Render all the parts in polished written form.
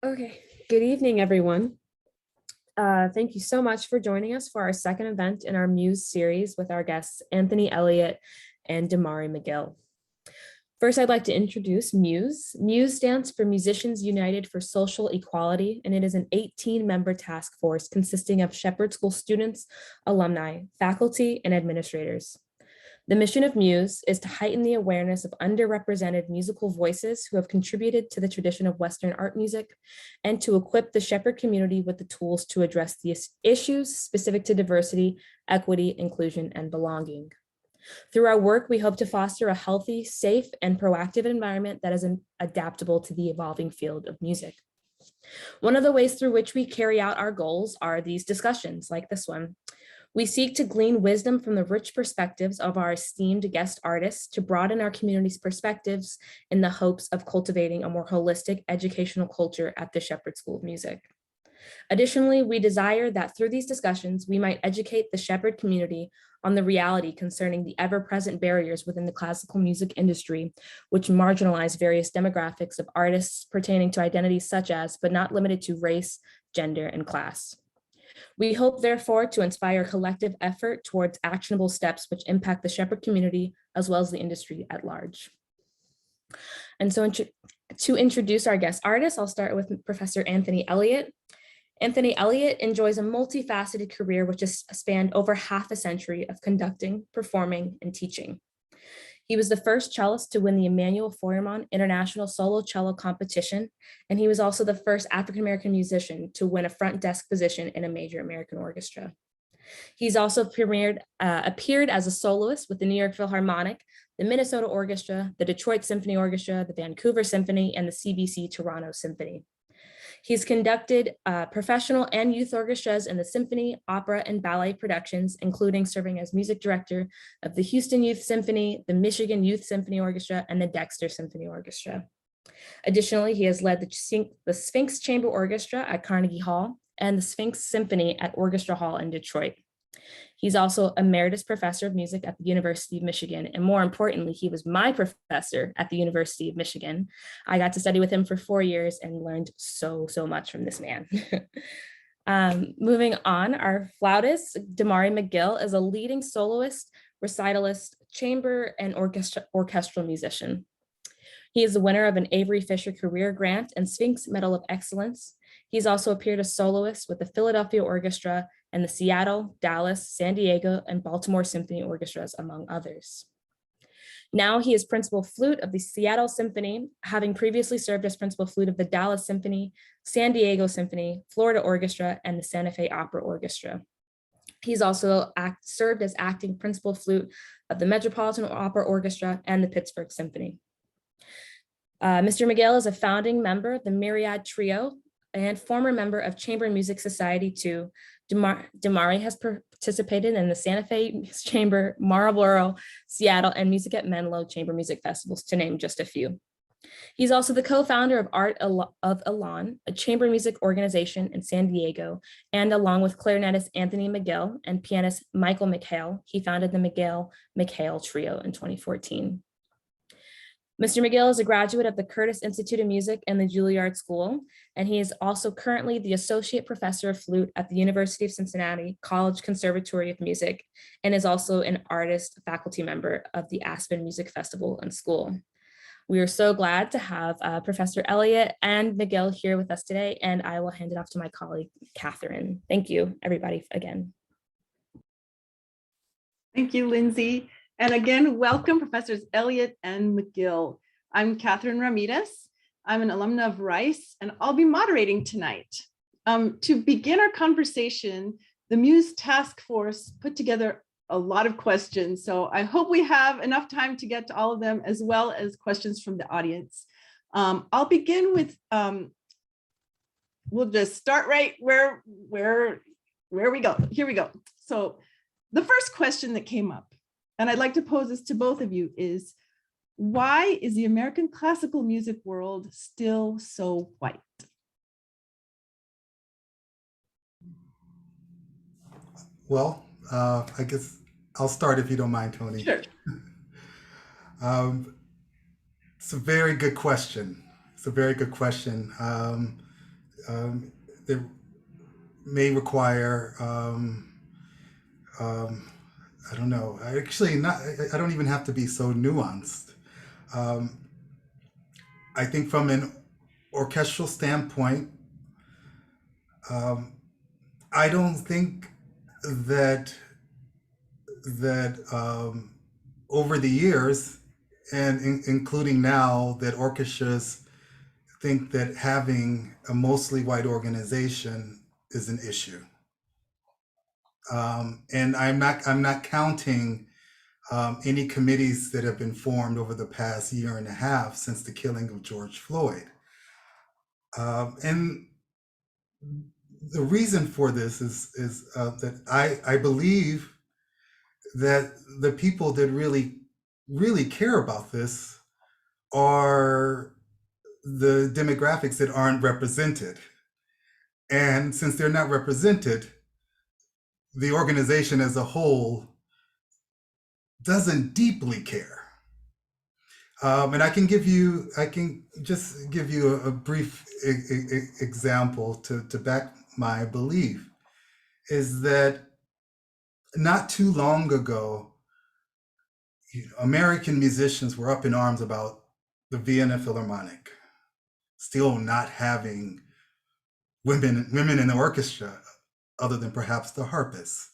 Okay, good evening, everyone. Thank you so much for joining us for our second event in our Muse series with our guests, Anthony Elliott and Demarre McGill. First, I'd like to introduce Muse. Muse stands for Musicians United for Social Equality, and it is an 18-member task force consisting of Shepherd School students, alumni, faculty, and administrators. The mission of Muse is to heighten the awareness of underrepresented musical voices who have contributed to the tradition of Western art music, and to equip the Shepherd community with the tools to address the issues specific to diversity, equity, inclusion, and belonging. Through our work, we hope to foster a healthy, safe, and proactive environment that is adaptable to the evolving field of music. One of the ways through which we carry out our goals are these discussions like this one. We seek to glean wisdom from the rich perspectives of our esteemed guest artists to broaden our community's perspectives in the hopes of cultivating a more holistic educational culture at the Shepherd School of Music. Additionally, we desire that through these discussions, we might educate the Shepherd community on the reality concerning the ever-present barriers within the classical music industry, which marginalize various demographics of artists pertaining to identities such as, but not limited to, race, gender, and class. We hope, therefore, to inspire collective effort towards actionable steps which impact the Shepherd community as well as the industry at large. And so to introduce our guest artist, I'll start with Professor Anthony Elliott. Anthony Elliott enjoys a multifaceted career which has spanned over half a century of conducting, performing, and teaching. He was the first cellist to win the Emanuel Feuermann International Solo Cello Competition, and he was also the first African-American musician to win a front desk position in a major American orchestra. He's also appeared as a soloist with the New York Philharmonic, the Minnesota Orchestra, the Detroit Symphony Orchestra, the Vancouver Symphony, and the CBC Toronto Symphony. He's conducted professional and youth orchestras in the symphony, opera, and ballet productions, including serving as music director of the Houston Youth Symphony, the Michigan Youth Symphony Orchestra, and the Dexter Symphony Orchestra. Additionally, he has led the Sphinx Chamber Orchestra at Carnegie Hall and the Sphinx Symphony at Orchestra Hall in Detroit. He's also emeritus professor of music at the University of Michigan. And more importantly, he was my professor at the University of Michigan. I got to study with him for 4 years and learned so much from this man. Moving on, our flautist, Demarre McGill, is a leading soloist, recitalist, chamber, and orchestral musician. He is the winner of an Avery Fisher Career Grant and Sphinx Medal of Excellence. He's also appeared as soloist with the Philadelphia Orchestra and the Seattle, Dallas, San Diego, and Baltimore Symphony Orchestras, among others. Now he is principal flute of the Seattle Symphony, having previously served as principal flute of the Dallas Symphony, San Diego Symphony, Florida Orchestra, and the Santa Fe Opera Orchestra. He's also served as acting principal flute of the Metropolitan Opera Orchestra and the Pittsburgh Symphony. Mr. McGill is a founding member of the Myriad Trio and former member of Chamber Music Society 2. Demarre has participated in the Santa Fe Chamber, Marlboro, Seattle, and Music at Menlo Chamber Music Festivals, to name just a few. He's also the co-founder of Art of Elan, a chamber music organization in San Diego, and along with clarinetist Anthony McGill and pianist Michael McHale, he founded the McGill-McHale Trio in 2014. Mr. McGill is a graduate of the Curtis Institute of Music and the Juilliard School, and he is also currently the Associate Professor of Flute at the University of Cincinnati College Conservatory of Music, and is also an artist faculty member of the Aspen Music Festival and School. We are so glad to have Professor Elliott and McGill here with us today, and I will hand it off to my colleague, Catherine. Thank you, everybody, again. Thank you, Lindsay. And again, welcome Professors Elliott and McGill. I'm Catherine Ramirez. I'm an alumna of Rice, and I'll be moderating tonight. To begin our conversation, the Muse Task Force put together a lot of questions, so I hope we have enough time to get to all of them, as well as questions from the audience. I'll begin with, we'll just start right where we go. Here we go. So the first question that came up, and I'd like to pose this to both of you, is why is the American classical music world still so white? Well, I guess I'll start if you don't mind, Tony. Sure. It's a very good question. It's a very good question. there may require, I don't know, I don't even have to be so nuanced. I think from an orchestral standpoint, I don't think that over the years, and including now, that orchestras think that having a mostly white organization is an issue. And I'm not counting any committees that have been formed over the past year and a half since the killing of George Floyd. And the reason for this is that I believe that the people that really care about this are the demographics that aren't represented. And since they're not represented, the organization as a whole doesn't deeply care. And I can just give you a brief example to back my belief, is that not too long ago, American musicians were up in arms about the Vienna Philharmonic still not having women in the orchestra, other than perhaps the harpists.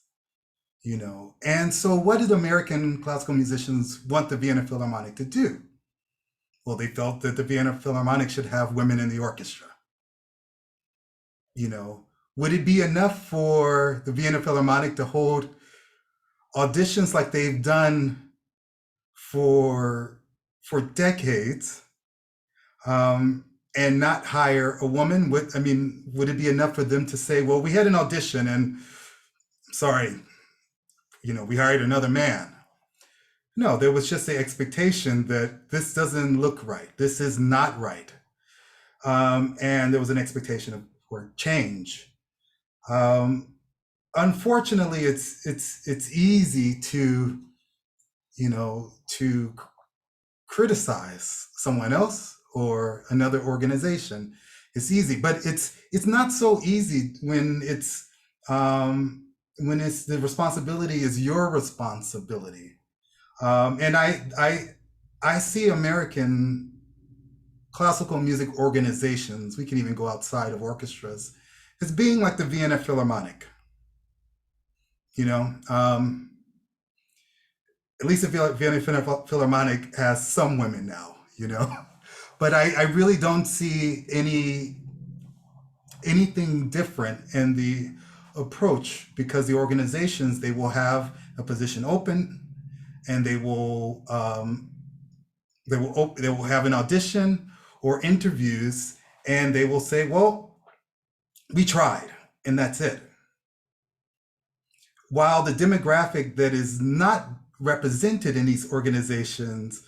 And so what did American classical musicians want the Vienna Philharmonic to do? Well, they felt that the Vienna Philharmonic should have women in the orchestra. Would it be enough for the Vienna Philharmonic to hold auditions like they've done for decades, and not hire a woman? Would it be enough for them to say, well, we had an audition and sorry, we hired another man? No, there was just the expectation that this doesn't look right. This is not right. And there was an expectation for change. Unfortunately, it's easy to criticize someone else or another organization. It's easy, but it's not so easy when it's the responsibility is your responsibility. And I see American classical music organizations, we can even go outside of orchestras, as being like the Vienna Philharmonic. At least the Vienna Philharmonic has some women now, but I really don't see anything different in the approach, because the organizations, they will have a position open, and they will have an audition or interviews, and they will say, well, we tried, and that's it. While the demographic that is not represented in these organizations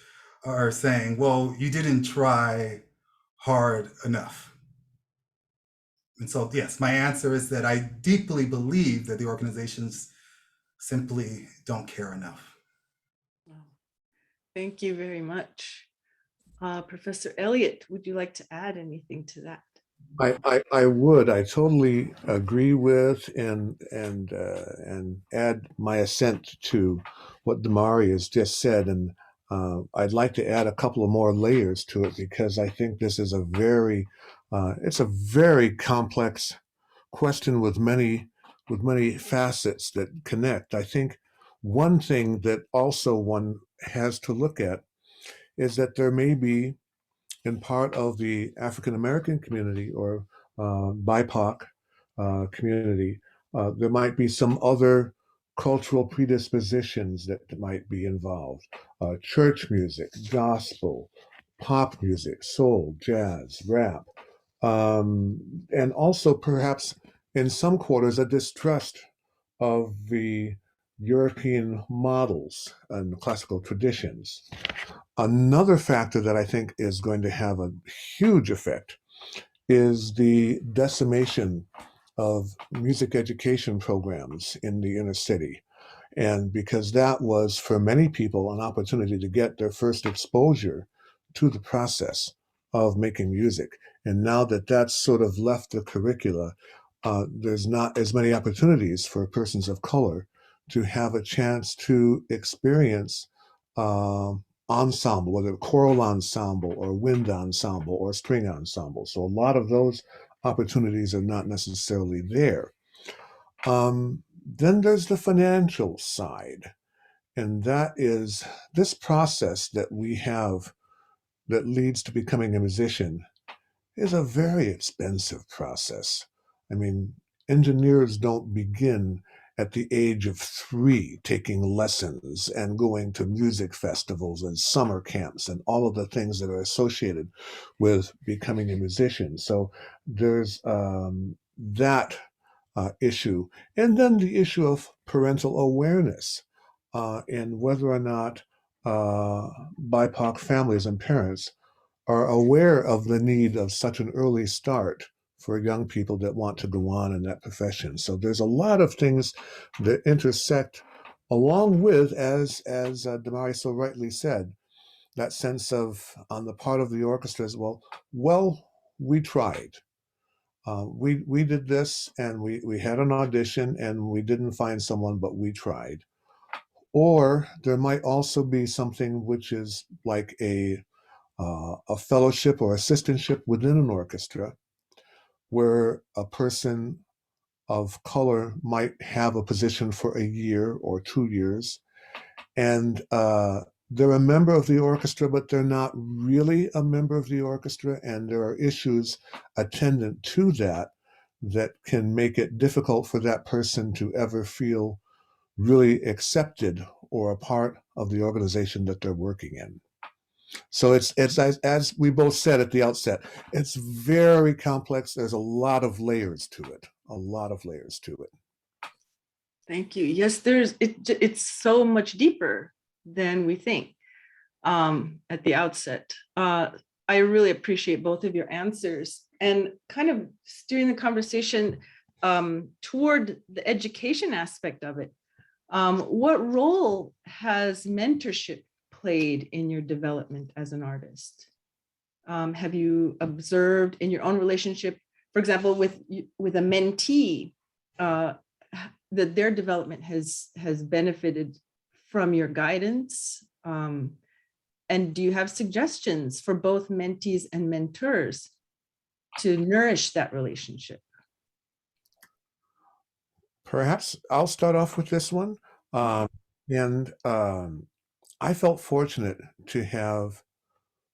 are saying, well, you didn't try hard enough. And so, yes, my answer is that I deeply believe that the organizations simply don't care enough. Thank you very much. Professor Elliott, would you like to add anything to that? I would. I totally agree with and add my assent to what Demarre has just said, and I'd like to add a couple of more layers to it, because I think this is it's a very complex question with many facets that connect. I think one thing that also one has to look at is that there may be, in part of the African American community or BIPOC community, there might be some other cultural predispositions that might be involved. Church music, gospel, pop music, soul, jazz, rap, and also perhaps in some quarters a distrust of the European models and classical traditions. Another factor that I think is going to have a huge effect is the decimation of music education programs in the inner city. And because that was, for many people, an opportunity to get their first exposure to the process of making music. And now that that's sort of left the curricula, there's not as many opportunities for persons of color to have a chance to experience ensemble, whether choral ensemble or wind ensemble or string ensemble. So a lot of those opportunities are not necessarily there. Then there's the financial side, and that is this process that we have that leads to becoming a musician is a very expensive process. I mean, engineers don't begin at the age of 3 taking lessons and going to music festivals and summer camps and all of the things that are associated with becoming a musician. So there's that issue. And then the issue of parental awareness and whether or not BIPOC families and parents are aware of the need of such an early start for young people that want to go on in that profession. So there's a lot of things that intersect, along with, as Demarre so rightly said, that sense of, on the part of the orchestra, as well, we tried. We did this, and we had an audition, and we didn't find someone, but we tried. Or there might also be something which is like a fellowship or assistantship within an orchestra, where a person of color might have a position for a year or 2 years, and they're a member of the orchestra, but they're not really a member of the orchestra, and there are issues attendant to that that can make it difficult for that person to ever feel really accepted or a part of the organization that they're working in. So it's as we both said at the outset, it's very complex. There's a lot of layers to it, a lot of layers to it. Thank you. Yes, it's so much deeper than we think at the outset. I really appreciate both of your answers and kind of steering the conversation toward the education aspect of it. What role has mentorship played in your development as an artist? Have you observed in your own relationship, for example, with a mentee, that their development has benefited from your guidance? And do you have suggestions for both mentees and mentors to nourish that relationship? Perhaps I'll start off with this one. I felt fortunate to have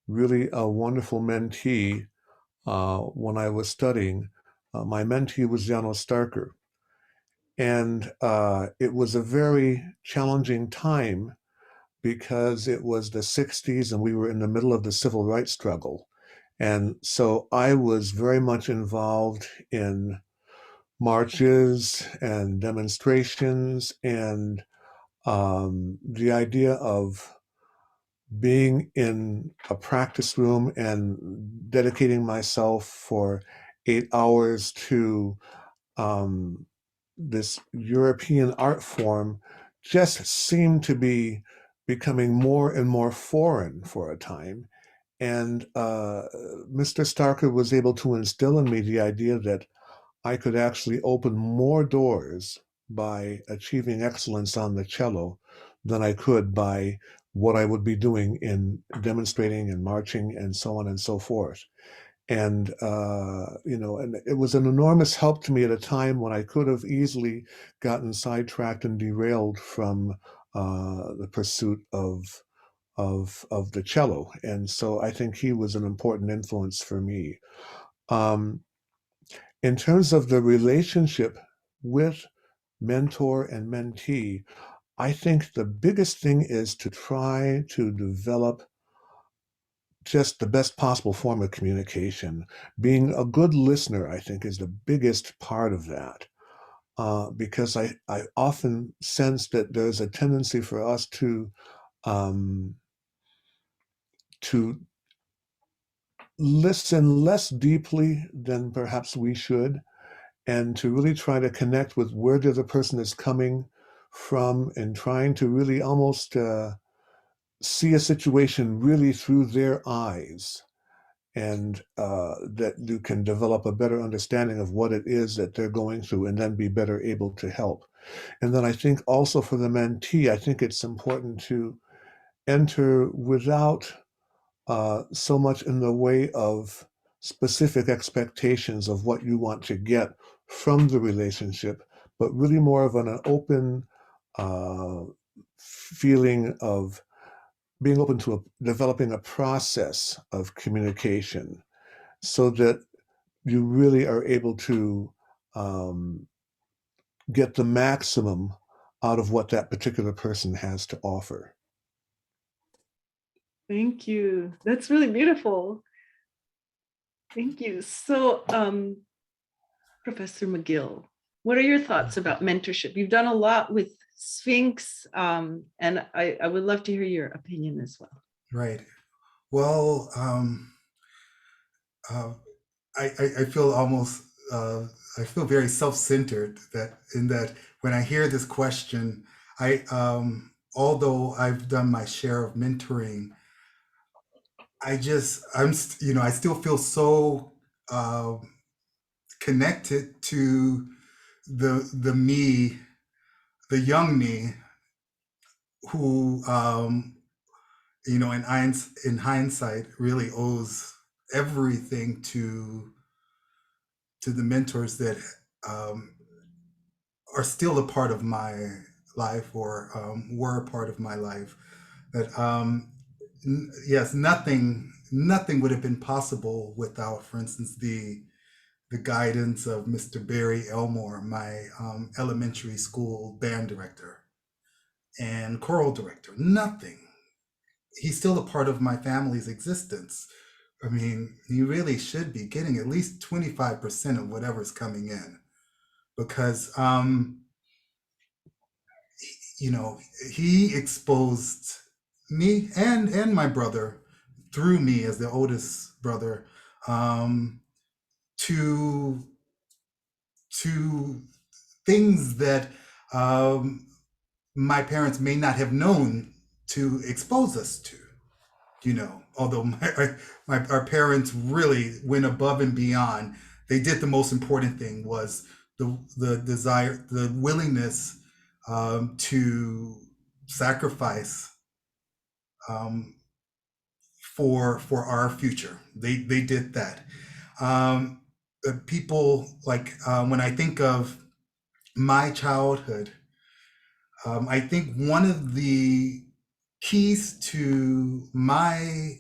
really a wonderful mentee when I was studying. My mentee was Janos Starker. And it was a very challenging time because it was the 60s and we were in the middle of the civil rights struggle. And so I was very much involved in marches and demonstrations, and the idea of being in a practice room and dedicating myself for 8 hours to this European art form just seemed to be becoming more and more foreign for a time. And Mr. Starker was able to instill in me the idea that I could actually open more doors by achieving excellence on the cello than I could by what I would be doing in demonstrating and marching and so on and so forth. And and it was an enormous help to me at a time when I could have easily gotten sidetracked and derailed from the pursuit of the cello. And so I think he was an important influence for me. In terms of the relationship with mentor and mentee, I think the biggest thing is to try to develop just the best possible form of communication. Being a good listener, I think, is the biggest part of that. Because I often sense that there's a tendency for us to listen less deeply than perhaps we should, and to really try to connect with where the other person is coming from, and trying to really almost see a situation really through their eyes. and that you can develop a better understanding of what it is that they're going through and then be better able to help. And then I think also for the mentee, I think it's important to enter without so much in the way of specific expectations of what you want to get from the relationship, but really more of an open feeling of being open to developing a process of communication so that you really are able to get the maximum out of what that particular person has to offer. Thank you. That's really beautiful. Thank you. So, Professor McGill, what are your thoughts about mentorship? You've done a lot with Sphinx, and I would love to hear your opinion as well. Right. Well, I feel almost I feel very self-centered that when I hear this question, although I've done my share of mentoring, I still feel so connected to the me, the young me, who in hindsight really owes everything to the mentors that are still a part of my life, or were a part of my life. That yes, nothing would have been possible without, for instance, the guidance of Mr. Barry Elmore, my elementary school band director and choral director. Nothing. He's still a part of my family's existence. I mean, he really should be getting at least 25% of whatever's coming in, because he exposed me and my brother, through me as the oldest brother, to things that my parents may not have known to expose us to. Although our parents really went above and beyond. They did the most important thing, was the desire, the willingness to sacrifice for our future. They did that. People like when I think of my childhood, I think one of the keys to my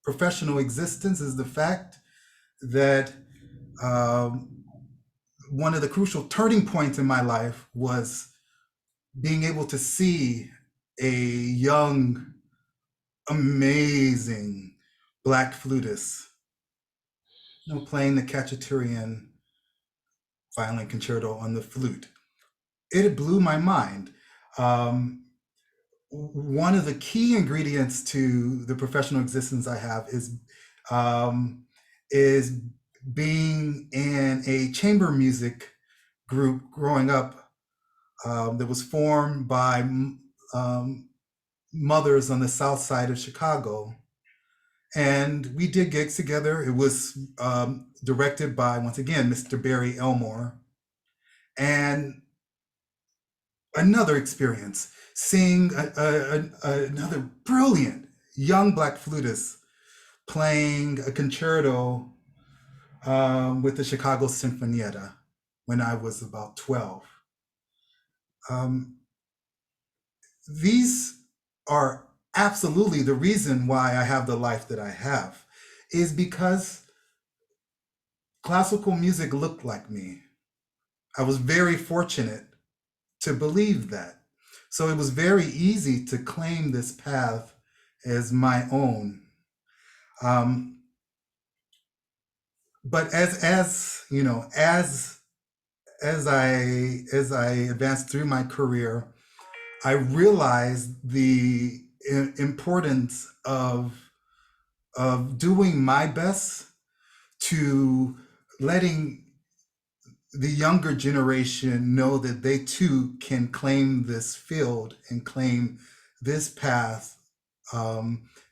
professional existence is the fact that one of the crucial turning points in my life was being able to see a young, amazing Black flutist, playing the Cacciatorian violin concerto on the flute. It blew my mind. One of the key ingredients to the professional existence I have is being in a chamber music group growing up that was formed by mothers on the south side of Chicago. And we did gigs together. It was directed by, once again, Mr. Barry Elmore. And another experience, seeing another brilliant young Black flutist playing a concerto with the Chicago Sinfonietta when I was about 12. These are absolutely the reason why I have the life that I have, is because classical music looked like me. I was very fortunate to believe that. So it was very easy to claim this path as my own. But as I advanced through my career, I realized the importance of doing my best to letting the younger generation know that they too can claim this field and claim this path,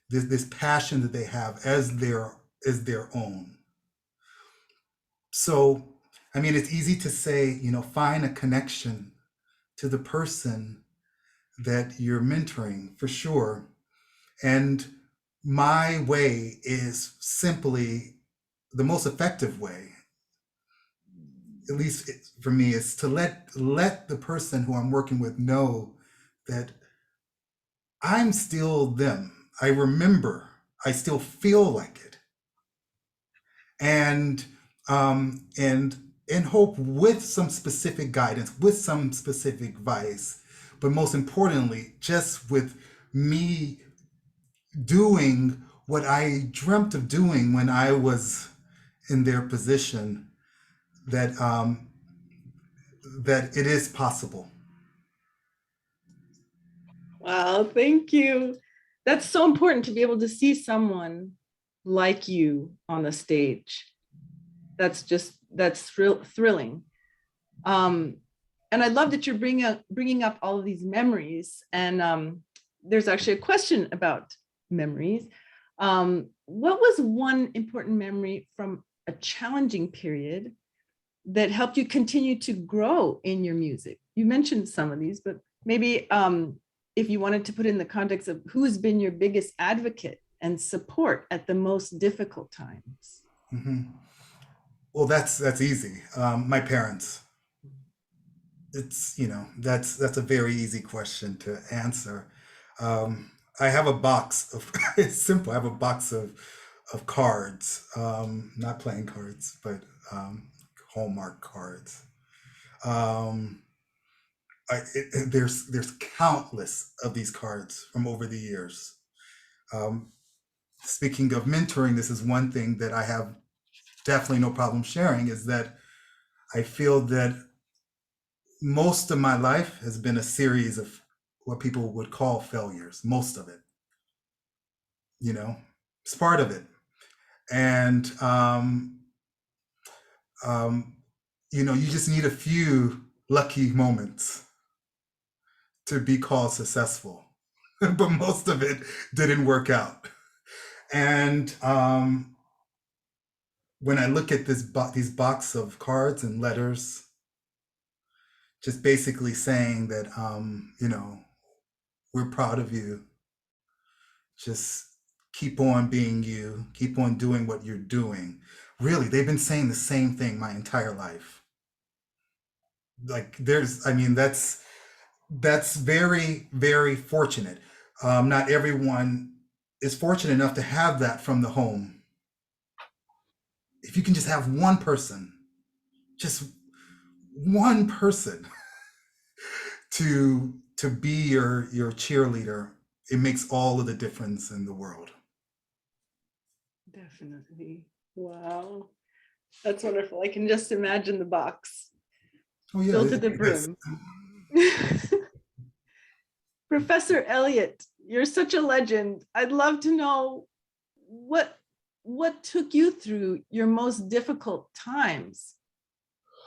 this passion that they have as their is their own. So, I mean, it's easy to say, find a connection to the person that you're mentoring, for sure. And my way is simply the most effective way, at least for me, is to let the person who I'm working with know that I'm still them. I remember, I still feel like it. And and hope with some specific guidance, with some specific advice, but most importantly, just with me doing what I dreamt of doing when I was in their position, that that it is possible. Wow, thank you. That's so important to be able to see someone like you on the stage. That's thrilling. And I love that you're bringing up all of these memories. And there's actually a question about memories. What was one important memory from a challenging period that helped you continue to grow in your music? You mentioned some of these, but maybe if you wanted to put in the context of who's been your biggest advocate and support at the most difficult times. Mm-hmm. Well, that's easy. My parents. It's that's a very easy question to answer. I have a box of it's simple. I have a box of cards, not playing cards, but Hallmark cards. There's countless of these cards from over the years. Speaking of mentoring, this is one thing that I have definitely no problem sharing, is that I feel that most of my life has been a series of what people would call failures. Most of it, it's part of it. And you just need a few lucky moments to be called successful, but most of it didn't work out. And when I look at these box of cards and letters, just basically saying that we're proud of you. Just keep on being you. Keep on doing what you're doing. Really, they've been saying the same thing my entire life. Like that's very, very fortunate. Not everyone is fortunate enough to have that from the home. If you can just have one person, just one person to be your cheerleader, it makes all of the difference in the world. Definitely. Wow. That's wonderful. I can just imagine the box. Oh yeah, filled to the brim. Professor Elliott, you're such a legend. I'd love to know what took you through your most difficult times.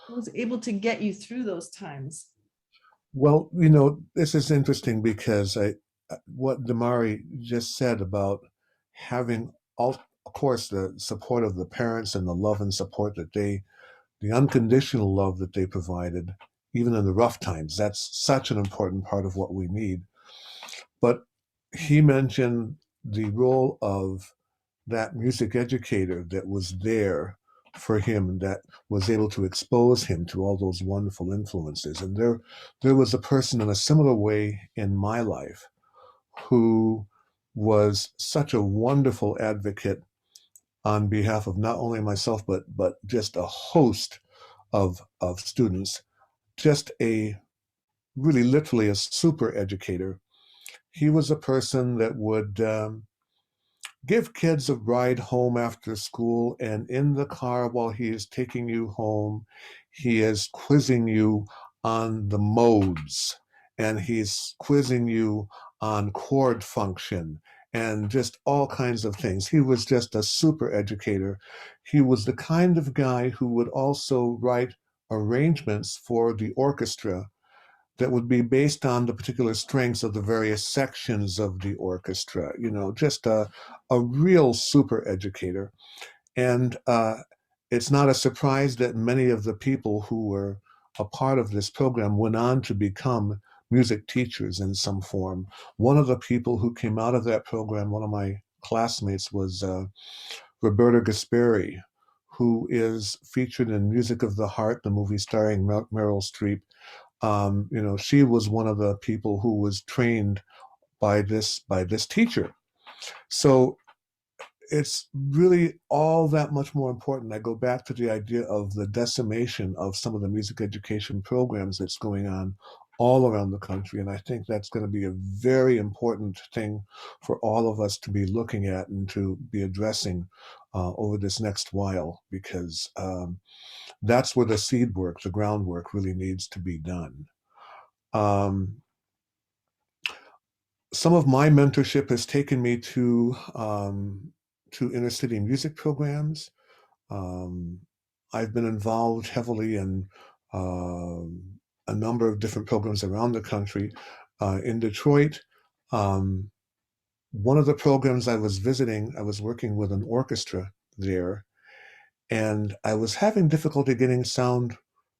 What was able to get you through those times? Well, this is interesting because what Demarre just said about having of course, the support of the parents and the love and support the unconditional love that they provided, even in the rough times. That's such an important part of what we need. But he mentioned the role of that music educator that was there for him, that was able to expose him to all those wonderful influences. And there was a person in a similar way in my life who was such a wonderful advocate on behalf of not only myself, but just a host of students, just a really literally a super educator. He was a person that would give kids a ride home after school, and in the car while he is taking you home, he is quizzing you on the modes, and he's quizzing you on chord function and just all kinds of things. He was just a super educator. He was the kind of guy who would also write arrangements for the orchestra that would be based on the particular strengths of the various sections of the orchestra, just a real super educator. And it's not a surprise that many of the people who were a part of this program went on to become music teachers in some form. One of the people who came out of that program, one of my classmates, was Roberta Gaspari, who is featured in Music of the Heart, the movie starring Meryl Streep. She was one of the people who was trained by this teacher. So it's really all that much more important. I go back to the idea of the decimation of some of the music education programs that's going on all around the country. And I think that's going to be a very important thing for all of us to be looking at and to be addressing over this next while, because that's where the seed work, the groundwork really needs to be done. Some of my mentorship has taken me to inner city music programs. I've been involved heavily in a number of different programs around the country. In Detroit, one of the programs I was visiting, I was working with an orchestra there, and I was having difficulty getting sound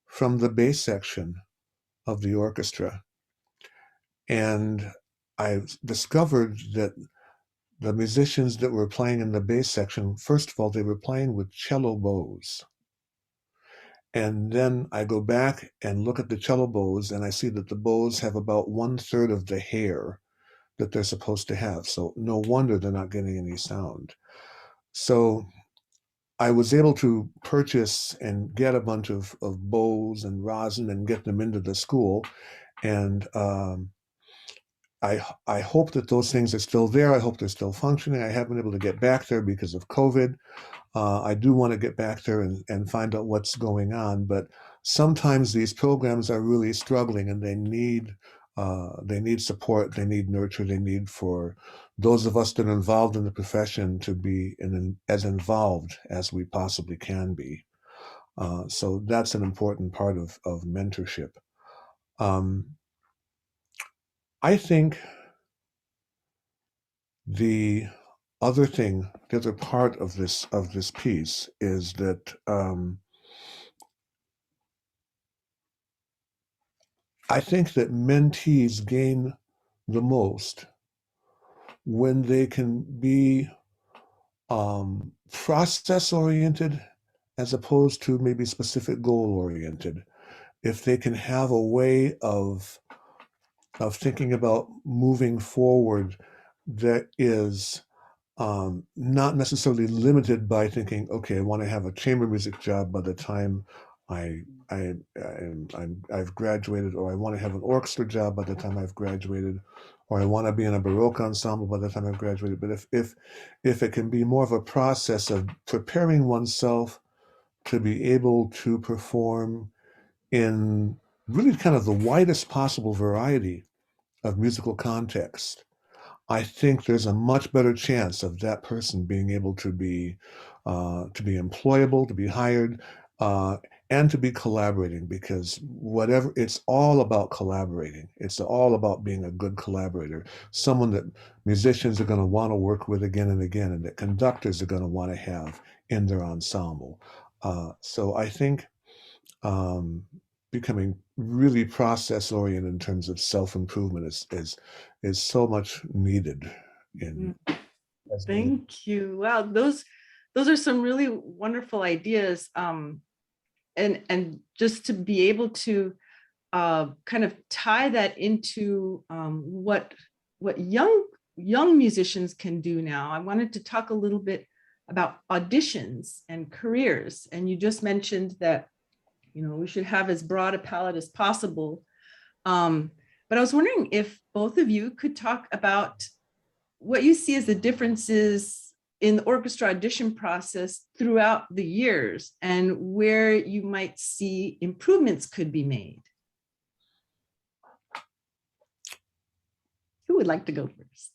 from the bass section of the orchestra. And I discovered that the musicians that were playing in the bass section, first of all, they were playing with cello bows. And then I go back and look at the cello bows, and I see that the bows have about 1/3 of the hair that they're supposed to have. So no wonder they're not getting any sound. So I was able to purchase and get a bunch of bows and rosin and get them into the school. And I hope that those things are still there. I hope they're still functioning. I haven't been able to get back there because of COVID. I do want to get back there and find out what's going on. But sometimes these programs are really struggling, and they need support. They need nurture. They need for those of us that are involved in the profession to be as involved as we possibly can be. So that's an important part of mentorship. I think the other part of this piece is that I think that mentees gain the most when they can be process-oriented as opposed to maybe specific goal-oriented. If they can have a way of thinking about moving forward that is not necessarily limited by thinking, okay, I want to have a chamber music job by the time I've graduated, or I want to have an orchestra job by the time I've graduated, or I want to be in a Baroque ensemble by the time I've graduated. But if it can be more of a process of preparing oneself to be able to perform in really kind of the widest possible variety of musical context, I think there's a much better chance of that person being able to be employable, to be hired, and to be collaborating, because it's all about collaborating. It's all about being a good collaborator, someone that musicians are going to want to work with again and again, and that conductors are going to want to have in their ensemble. So I think becoming really process-oriented in terms of self-improvement is so much needed. Thank you. Wow, those are some really wonderful ideas. And just to be able to kind of tie that into what young musicians can do now. I wanted to talk a little bit about auditions and careers. And you just mentioned that, we should have as broad a palette as possible. But I was wondering if both of you could talk about what you see as the differences in the orchestra audition process throughout the years, and where you might see improvements could be made. Who would like to go first?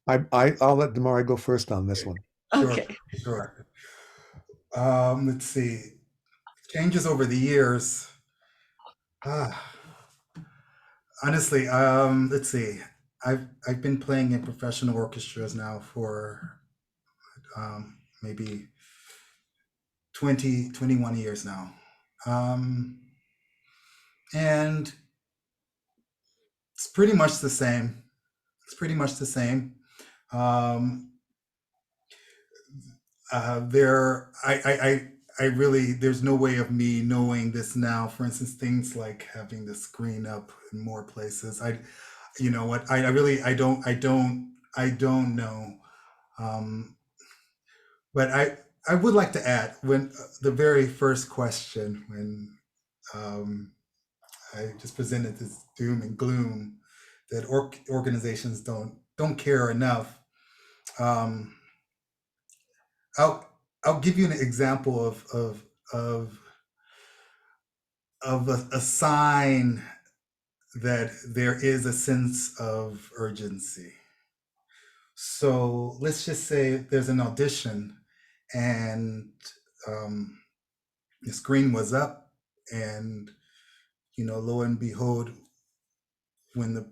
I'll let Demarre go first on this one. Okay. Sure. Let's see. Changes over the years. Ah, honestly, let's see. I've been playing in professional orchestras now for maybe 20, 21 years now. Um, and it's pretty much the same. It's pretty much the same. Um, I really, there's no way of me knowing this now. For instance, things like having the screen up in more places. You know what? I really, I don't know. Um, but I would like to add when the very first question when um, I just presented this doom and gloom that organizations don't care enough. Um, I'll I'll give you an example of a sign that there is a sense of urgency. So let's just say there's an audition and um, the screen was up, and lo and behold, when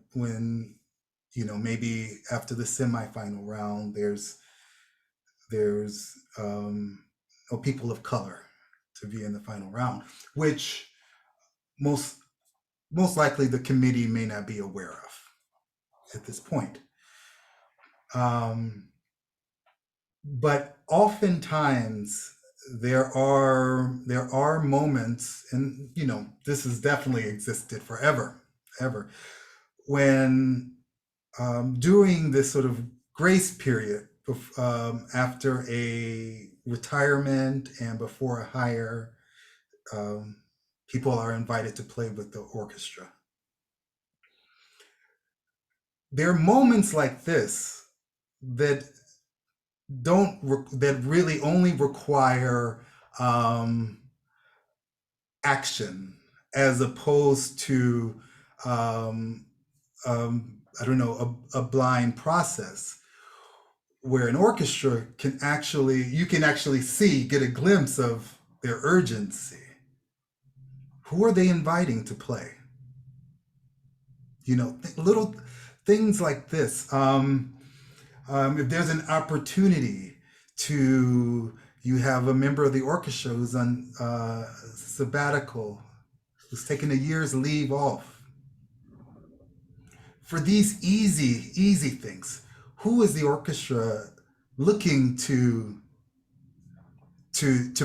maybe after the semifinal round, there's people of color to be in the final round, which most most likely the committee may not be aware of at this point. But oftentimes there are moments, and this has definitely existed forever, ever, when during this sort of grace period after a retirement and before a hire, people are invited to play with the orchestra. There are moments like this that that really only require action, as opposed to I don't know, a blind process, where an orchestra you can actually get a glimpse of their urgency. Who are they inviting to play? Little things like this. If there's an opportunity you have a member of the orchestra who's on sabbatical, who's taking a year's leave off. For these easy things, who is the orchestra looking to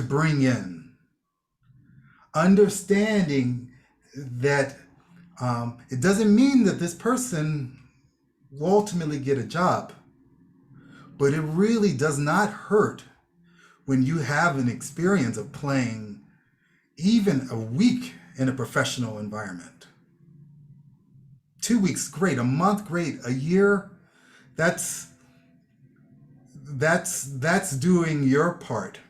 bring in? Understanding that it doesn't mean that this person will ultimately get a job, but it really does not hurt when you have an experience of playing even a week in a professional environment. 2 weeks, great. A month, great. A year, that's doing your part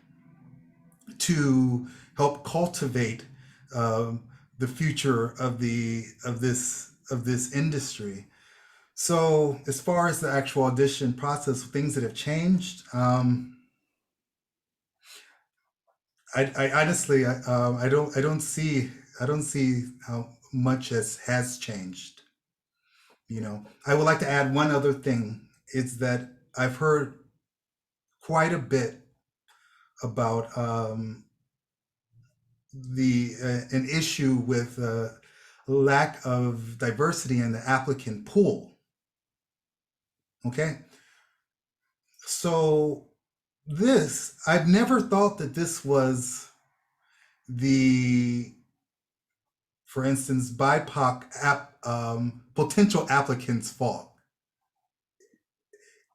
to help cultivate the future of this industry. So as far as the actual audition process, things that have changed, I honestly, I don't see how much has changed. I would like to add one other thing. It's that I've heard quite a bit about an issue with lack of diversity in the applicant pool. Okay, so I've never thought that this was for instance, BIPOC potential applicant's fault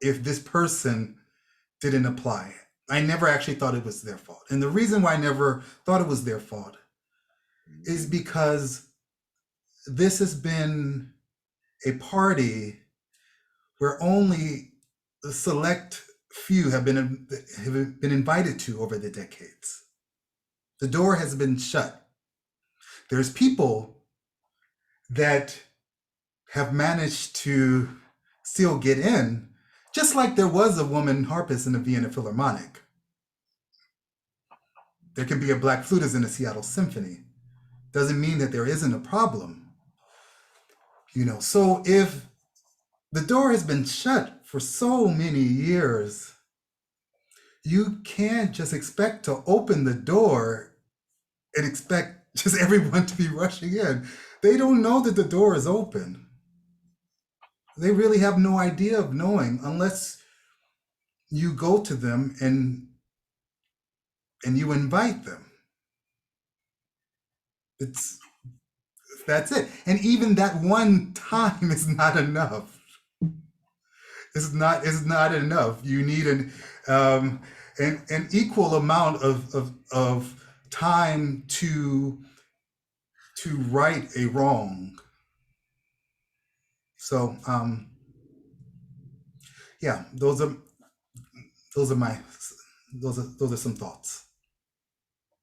if this person didn't apply. I never actually thought it was their fault. And the reason why I never thought it was their fault is because this has been a party where only a select few have been invited to over the decades. The door has been shut. There's people that have managed to still get in, just like there was a woman harpist in the Vienna Philharmonic. There can be a black flutist in the Seattle Symphony. doesn't mean that there isn't a problem. So if the door has been shut for so many years, you can't just expect to open the door and expect just everyone to be rushing in. They don't know that the door is open. They really have no idea of knowing unless you go to them and you invite them. That's it. And even that one time is not enough. It's not enough. You need an equal amount of time to right a wrong. So yeah, those are some thoughts.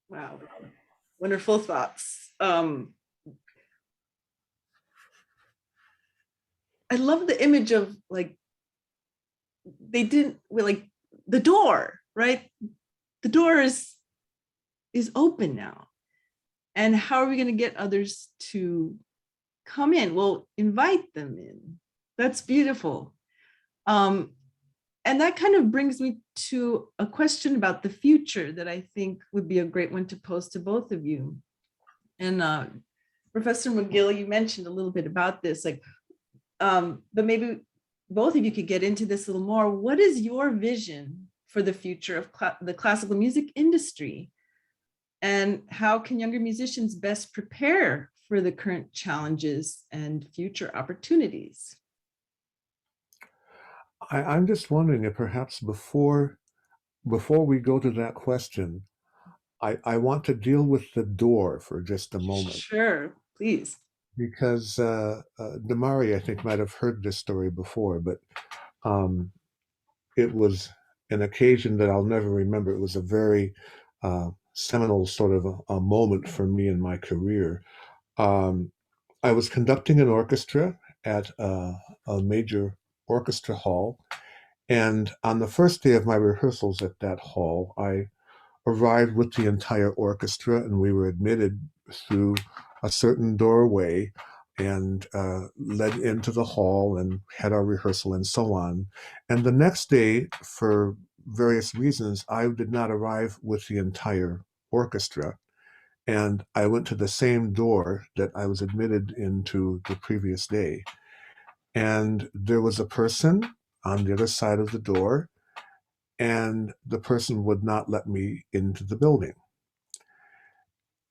Wow, wonderful thoughts. I love the image of like the door, right? The door is open now. And how are we going to get others to come in? Well, invite them in. That's beautiful. And that kind of brings me to a question about the future that I think would be a great one to pose to both of you. And Professor McGill, you mentioned a little bit about this, but maybe both of you could get into this a little more. What is your vision for the future of the classical music industry? And how can younger musicians best prepare for the current challenges and future opportunities? I'm just wondering if perhaps before we go to that question, I want to deal with the door for just a moment. Sure, please. Because Demarre, I think, might have heard this story before, but it was an occasion that I'll never remember. It was a very seminal sort of a moment for me in my career. I was conducting an orchestra at a major orchestra hall, and on the first day of my rehearsals at that hall, I arrived with the entire orchestra, and we were admitted through a certain doorway and led into the hall and had our rehearsal and so on. And the next day, for various reasons, I did not arrive with the entire orchestra. And I went to the same door that I was admitted into the previous day. And there was a person on the other side of the door, and the person would not let me into the building.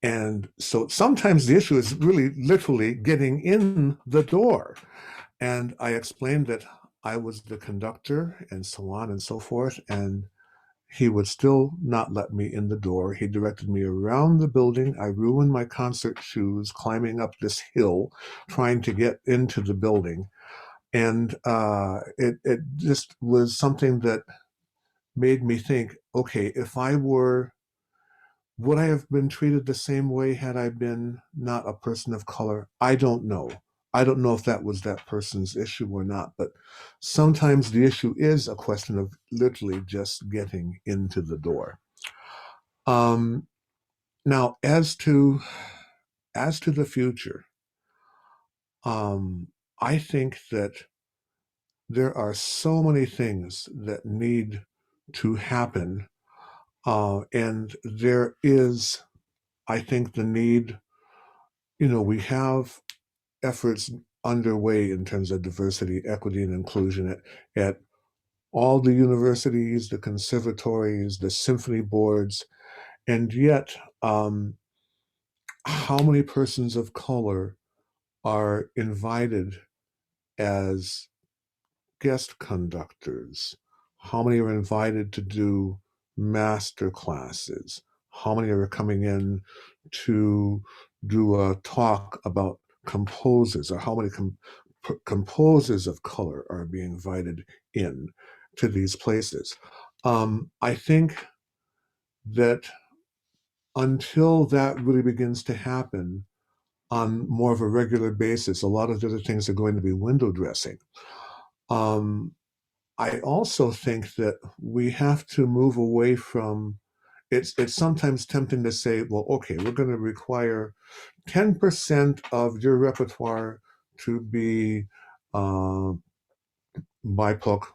And so sometimes the issue is really literally getting in the door. And I explained that I was the conductor and so on and so forth, and he would still not let me in the door. He directed me around the building. I ruined my concert shoes climbing up this hill, trying to get into the building. And it just was something that made me think, okay, if I were, would I have been treated the same way had I been not a person of color? I don't know. I don't know if that was that person's issue or not, but sometimes the issue is a question of literally just getting into the door. Now, as to the future, I think that there are so many things that need to happen, and there is, I think, the need. We have efforts underway in terms of diversity, equity, and inclusion at all the universities, the conservatories, the symphony boards, and yet how many persons of color are invited as guest conductors? How many are invited to do master classes? How many are coming in to do a talk about composers, or how many composers of color are being invited in to these places? I think that until that really begins to happen on more of a regular basis, a lot of the other things are going to be window dressing. I also think that we have to move away from it's sometimes tempting to say, well, okay, we're going to require 10% of your repertoire to be BIPOC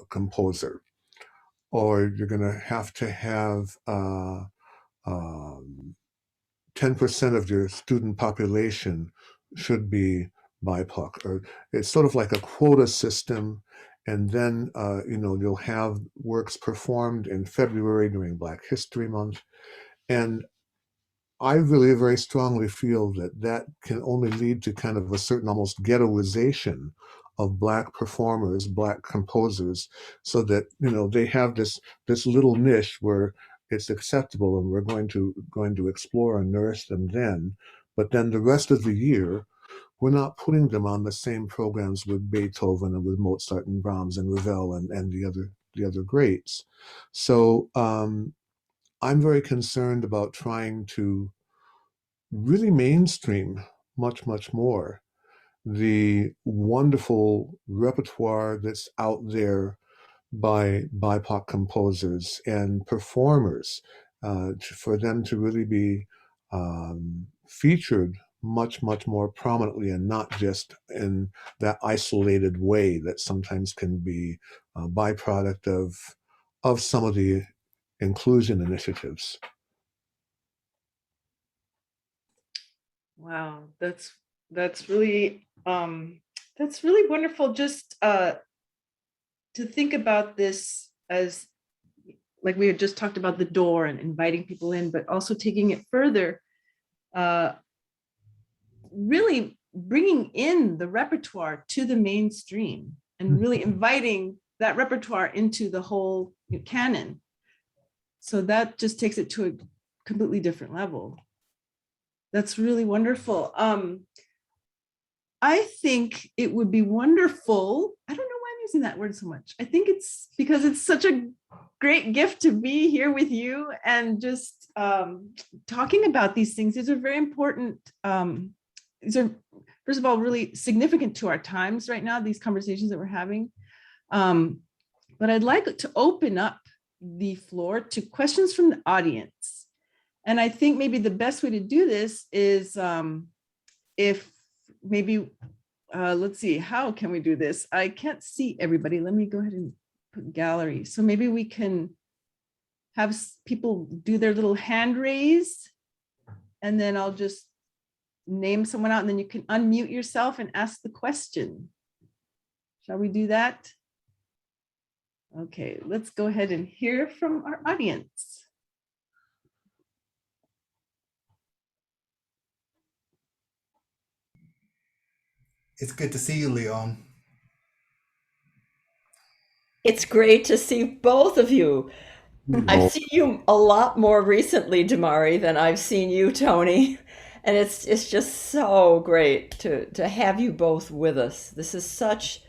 composer, or you're going to have 10% of your student population should be BIPOC, or it's sort of like a quota system. And then, you'll have works performed in February during Black History Month. And I really very strongly feel that that can only lead to kind of a certain almost ghettoization of Black performers, Black composers, so that they have this little niche where it's acceptable, and we're going to explore and nourish them then. But then the rest of the year, we're not putting them on the same programs with Beethoven and with Mozart and Brahms and Ravel and the other greats. So I'm very concerned about trying to really mainstream much, much more the wonderful repertoire that's out there by BIPOC composers and performers, for them to really be featured much, much more prominently, and not just in that isolated way that sometimes can be a byproduct of some of the inclusion initiatives. Wow, that's really wonderful. Just to think about this as, like we had just talked about the door and inviting people in, but also taking it further, really bringing in the repertoire to the mainstream and really inviting that repertoire into the whole canon. So that just takes it to a completely different level. That's really wonderful. I think it would be wonderful. I don't know why I'm using that word so much. I think it's because it's such a great gift to be here with you and just talking about these things. These are very important. These are, first of all, really significant to our times right now, these conversations that we're having. But I'd like to open up the floor to questions from the audience. And I think maybe the best way to do this is if maybe, let's see, how can we do this? I can't see everybody. Let me go ahead and put gallery. So maybe we can have people do their little hand raise, and then I'll just name someone out, and then you can unmute yourself and ask the question. Shall we do that? Okay, let's go ahead and hear from our audience. It's good to see you, Leon. It's great to see both of you. I've seen you a lot more recently, Demarre, than I've seen you, Tony. And it's just so great to have you both with us. This is such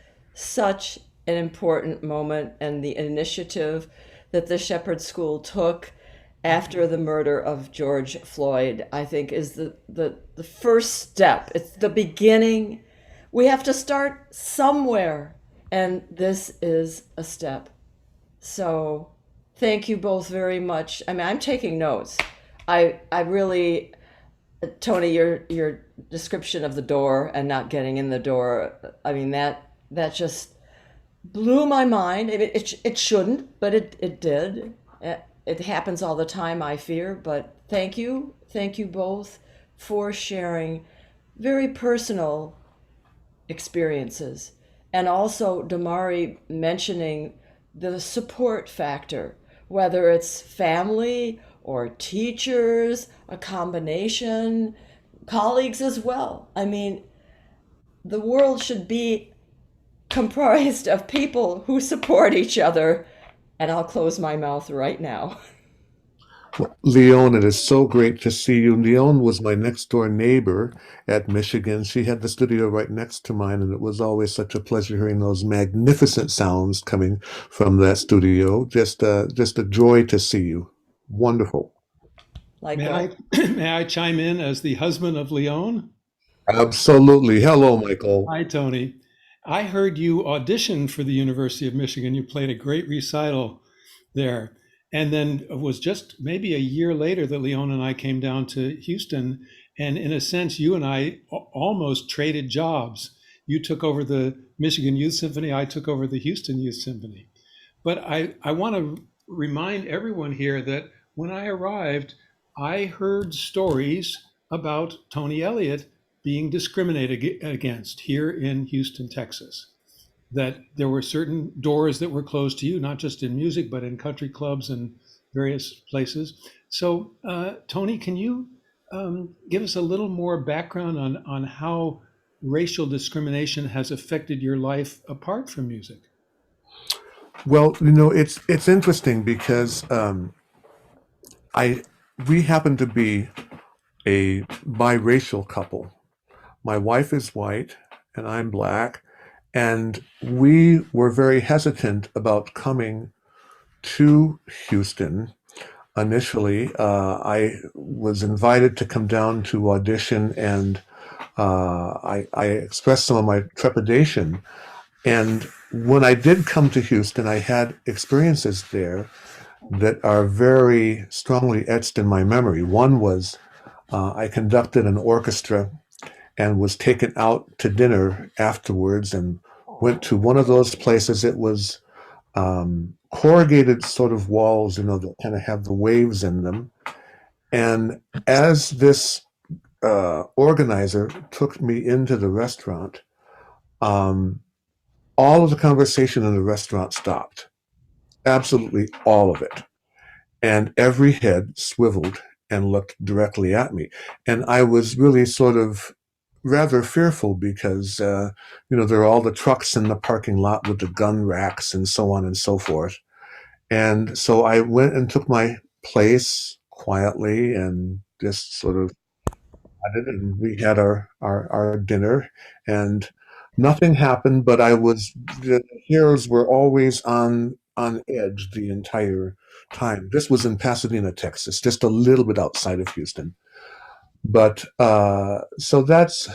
an important moment, and the initiative that the Shepherd School took after the murder of George Floyd, I think, is the first step. It's the beginning. We have to start somewhere, and this is a step. So thank you both very much. I mean, I'm taking notes. I really, Tony, your description of the door and not getting in the door, I mean, that just blew my mind. It shouldn't, but it did. It happens all the time, I fear. But thank you both for sharing very personal experiences, and also Demarre mentioning the support factor, whether it's family or teachers, a combination, colleagues as well. I mean, the world should be comprised of people who support each other. And I'll close my mouth right now. Well, Leon, it is so great to see you. Leon was my next door neighbor at Michigan. She had the studio right next to mine, and it was always such a pleasure hearing those magnificent sounds coming from that studio. Just a joy to see you. Wonderful. Likewise. May I chime in as the husband of Leon? Absolutely. Hello, Michael. Hi, Tony. I heard you audition for the University of Michigan. You played a great recital there. And then it was just maybe a year later that Leon and I came down to Houston. And in a sense, you and I almost traded jobs. You took over the Michigan Youth Symphony, I took over the Houston Youth Symphony. But I want to remind everyone here that when I arrived, I heard stories about Tony Elliott being discriminated against here in Houston, Texas. That there were certain doors that were closed to you, not just in music, but in country clubs and various places. So, Tony, can you give us a little more background on how racial discrimination has affected your life apart from music? Well, it's interesting because we happen to be a biracial couple. My wife is white and I'm black, and we were very hesitant about coming to Houston. Initially, I was invited to come down to audition, and I expressed some of my trepidation. And when I did come to Houston, I had experiences there that are very strongly etched in my memory. One was I conducted an orchestra and was taken out to dinner afterwards and went to one of those places. It was corrugated sort of walls, that kind of have the waves in them. And as this organizer took me into the restaurant, all of the conversation in the restaurant stopped. Absolutely all of it. And every head swiveled and looked directly at me. And I was really sort of rather fearful because, there are all the trucks in the parking lot with the gun racks and so on and so forth. And so I went and took my place quietly and just sort of nodded, and we had our dinner, and nothing happened, but the hairs were always on edge the entire time. This was in Pasadena, Texas, just a little bit outside of Houston. But so that's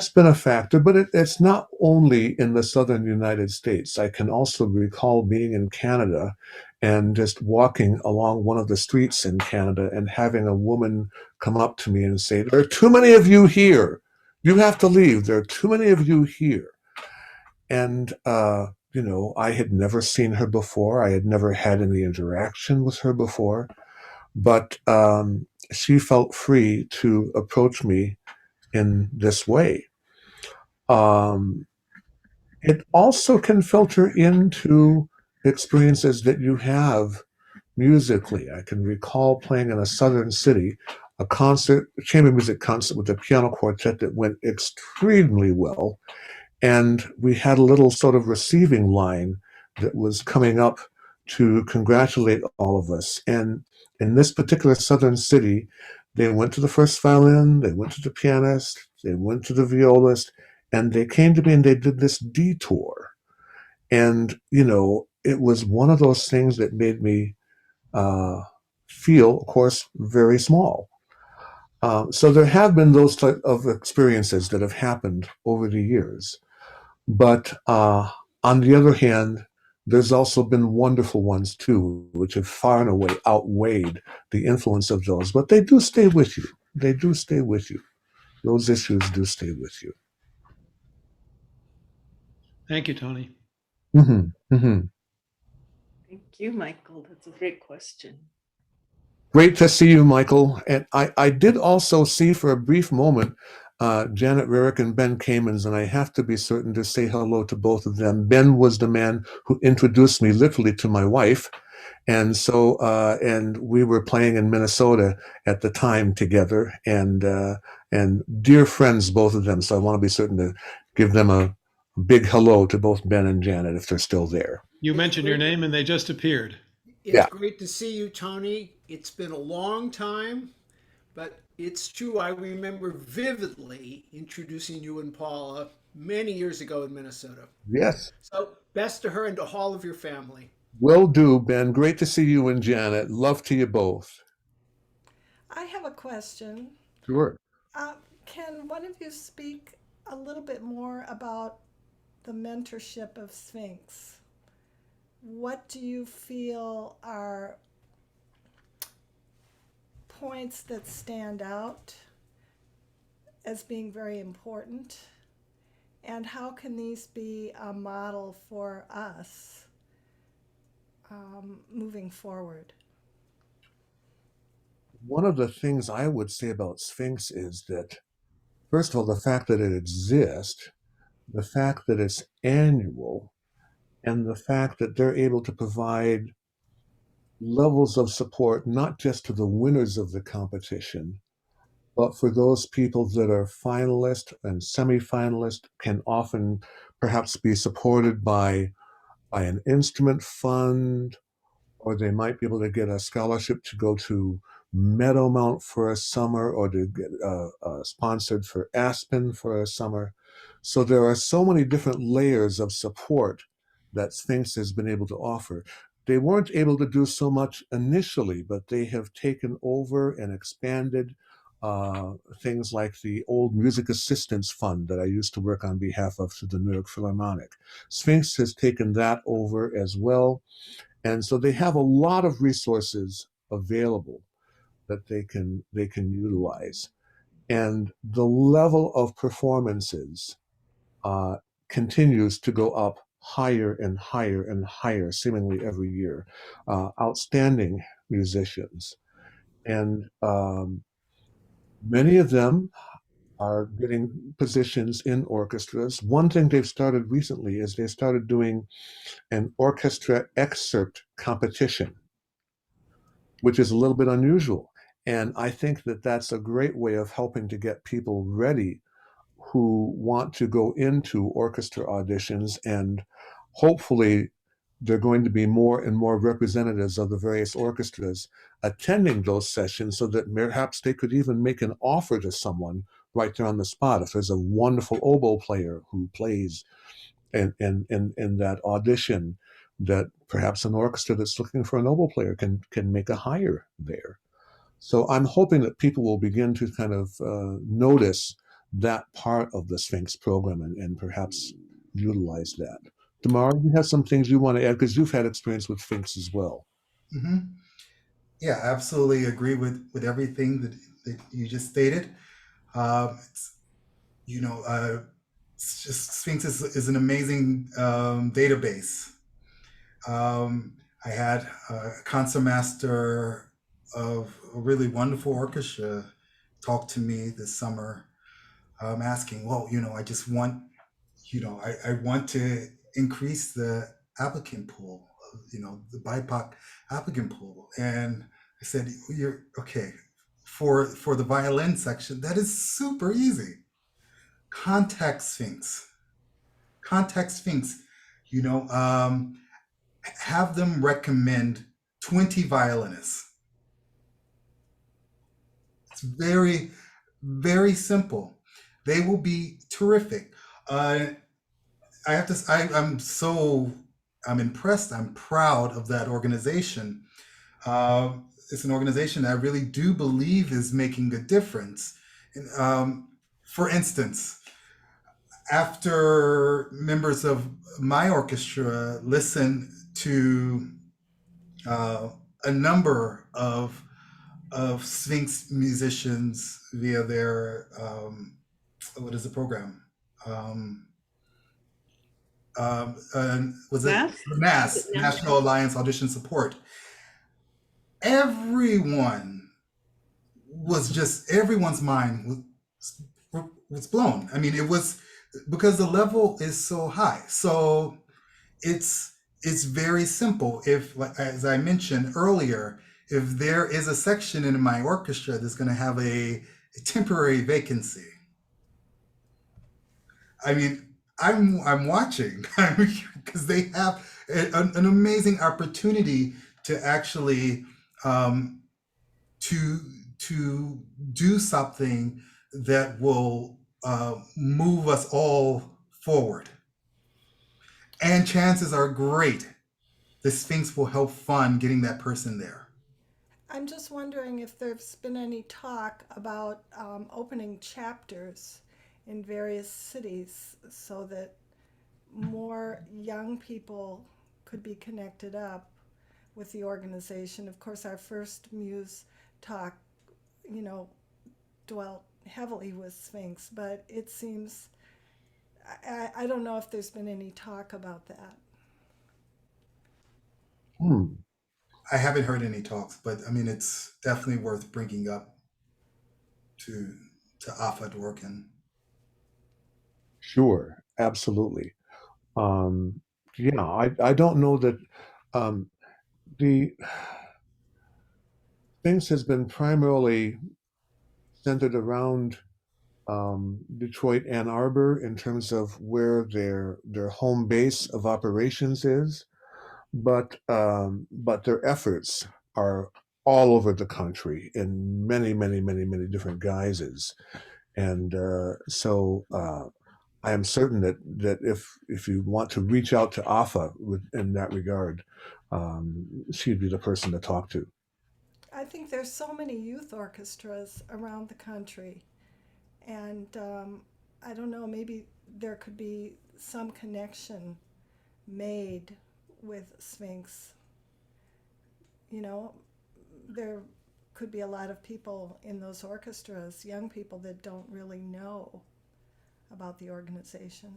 been a factor, but it's not only in the southern United States. I can also recall being in Canada and just walking along one of the streets in Canada and having a woman come up to me and say, "There are too many of you here. You have to leave. There are too many of you here." And, I had never seen her before. I had never had any interaction with her before, but she felt free to approach me in this way. It also can filter into experiences that you have musically. I can recall playing in a southern city, a chamber music concert with a piano quartet that went extremely well. And we had a little sort of receiving line that was coming up to congratulate all of us. And in this particular southern city, they went to the first violin, they went to the pianist, they went to the violist, and they came to me and they did this detour. And, it was one of those things that made me feel, of course, very small. So there have been those type of experiences that have happened over the years. But on the other hand, there's also been wonderful ones too, which have far and away outweighed the influence of those. But they do stay with you. They do stay with you. Those issues do stay with you. Thank you, Tony. Mm-hmm. Mm-hmm. Thank you, Michael. That's a great question. Great to see you, Michael. And I did also see for a brief moment Janet Rarick and Ben Caymans, and I have to be certain to say hello to both of them. Ben was the man who introduced me literally to my wife. And so, and we were playing in Minnesota at the time together, and dear friends, both of them. So I want to be certain to give them a big hello to both Ben and Janet if they're still there. You mentioned your name and they just appeared. It's great to see you, Tony. It's been a long time, but it's true. I remember vividly introducing you and Paula many years ago in Minnesota. Yes. So best to her and to all of your family. Will do, Ben. Great to see you and Janet. Love to you both. I have a question. Sure. Can one of you speak a little bit more about the mentorship of Sphinx? what do you feel are points that stand out as being very important? And how can these be a model for us moving forward? One of the things I would say about Sphinx is that, first of all, the fact that it exists, the fact that it's annual, and the fact that they're able to provide levels of support, not just to the winners of the competition, but for those people that are finalists and semi-finalists, can often perhaps be supported by an instrument fund, or they might be able to get a scholarship to go to Meadowmount for a summer, or to get sponsored for Aspen for a summer. So there are so many different layers of support that Sphinx has been able to offer. They weren't able to do so much initially, but they have taken over and expanded things like the old Music Assistance Fund that I used to work on behalf of to the New York Philharmonic. Sphinx has taken that over as well. And so they have a lot of resources available that they can utilize. And the level of performances continues to go up higher and higher and higher, seemingly every year. Outstanding musicians. And many of them are getting positions in orchestras. One thing they've started recently is they started doing an orchestra excerpt competition, which is a little bit unusual. And I think that that's a great way of helping to get people ready who want to go into orchestra auditions, and hopefully there are going to be more and more representatives of the various orchestras attending those sessions, so that perhaps they could even make an offer to someone right there on the spot. If there's a wonderful oboe player who plays in that audition, that perhaps an orchestra that's looking for an oboe player can make a hire there. So I'm hoping that people will begin to kind of notice that part of the Sphinx program, and perhaps utilize that. Demarre, you have some things you want to add, because you've had experience with Sphinx as well. Hmm. Yeah, absolutely agree with everything that you just stated. It's, it's just Sphinx is an amazing database. I had a concertmaster of a really wonderful orchestra talk to me this summer, asking, well, I just want, I want to increase the applicant pool, the BIPOC applicant pool. And I said, you're okay for the violin section. That is super easy. Contact Sphinx. Contact Sphinx. You know, have them recommend 20 violinists. It's very, very simple. They will be terrific. I have to. I'm impressed. I'm proud of that organization. It's an organization that I really do believe is making a difference. For instance, after members of my orchestra listen to a number of Sphinx musicians via their what is the program? Was it Mass? NAS, National Alliance Audition Support? Everyone's mind was blown. I mean, it was because the level is so high. So it's very simple. If, as I mentioned earlier, if there is a section in my orchestra that's going to have a temporary vacancy, I mean, I'm watching because they have an amazing opportunity to actually to do something that will move us all forward. And chances are great the Sphinx will help fund getting that person there. I'm just wondering if there's been any talk about opening chapters in various cities so that more young people could be connected up with the organization. Of course, our first Muse talk, dwelt heavily with Sphinx, but it seems, I don't know if there's been any talk about that. I haven't heard any talks, but I mean, it's definitely worth bringing up to Afa Dworkin. Sure, absolutely. I don't know that the Sphinx has been primarily centered around Detroit, Ann Arbor in terms of where their home base of operations is, but their efforts are all over the country in many, many, many, many different guises, and I am certain that if you want to reach out to Afa in that regard, she'd be the person to talk to. I think there's so many youth orchestras around the country, and I don't know, maybe there could be some connection made with Sphinx. There could be a lot of people in those orchestras, young people that don't really know about the organization.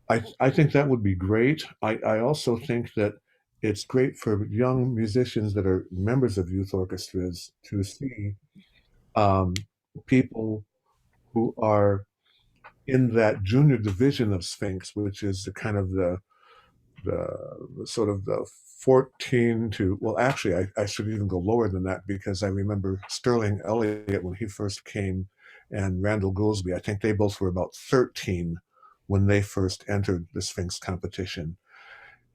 I think that would be great. I also think that it's great for young musicians that are members of youth orchestras to see people who are in that junior division of Sphinx, which is the kind of the sort of the 14 to, well, actually, I should even go lower than that, because I remember Sterling Elliott when he first came, and Randall Goolsby, I think they both were about 13 when they first entered the Sphinx competition.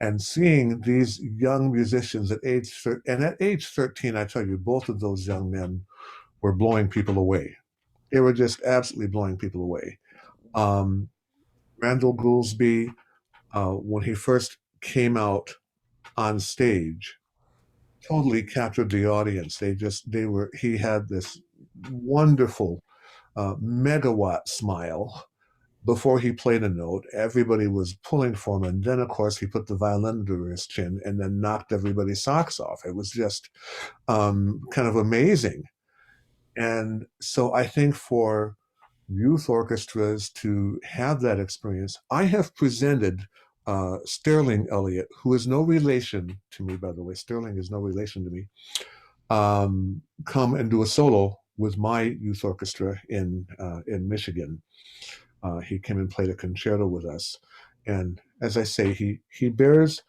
And seeing these young musicians at age 13, I tell you, both of those young men were blowing people away. They were just absolutely blowing people away. Randall Goolsby, when he first came out on stage, totally captured the audience. He had this wonderful megawatt smile. Before he played a note, everybody was pulling for him, and then of course he put the violin under his chin and then knocked everybody's socks off. It was just kind of amazing. And so I think for youth orchestras to have that experience, I have presented Sterling Elliott, who is no relation to me, by the way. Sterling is no relation to me. Come and do a solo with my youth orchestra in Michigan. He came and played a concerto with us, and as I say, he bears.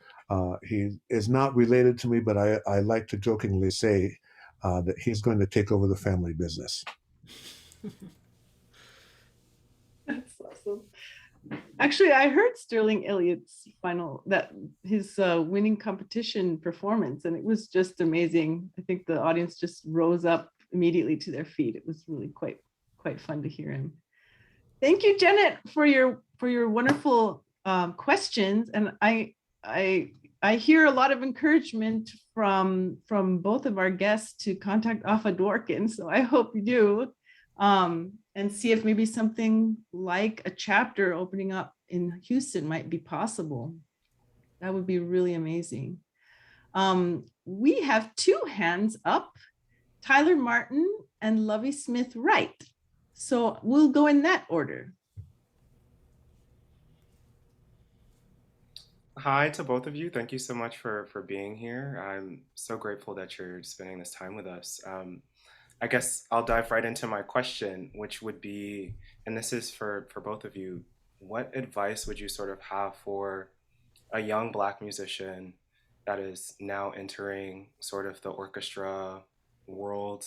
He is not related to me, but I like to jokingly say that he's going to take over the family business. That's awesome. Actually, I heard Sterling Elliott's his winning competition performance, and it was just amazing. I think the audience just rose up immediately to their feet. It was really quite fun to hear him. Thank you, Janet, for your wonderful questions, and I hear a lot of encouragement from both of our guests to contact Afa Dworkin, so I hope you do, and see if maybe something like a chapter opening up in Houston might be possible. That would be really amazing. We have two hands up, Tyler Martin and Lovey Smith Wright. So we'll go in that order. Hi to both of you. Thank you so much for being here. I'm so grateful that you're spending this time with us. I guess I'll dive right into my question, which would be, and this is for both of you, what advice would you sort of have for a young Black musician that is now entering sort of the orchestra world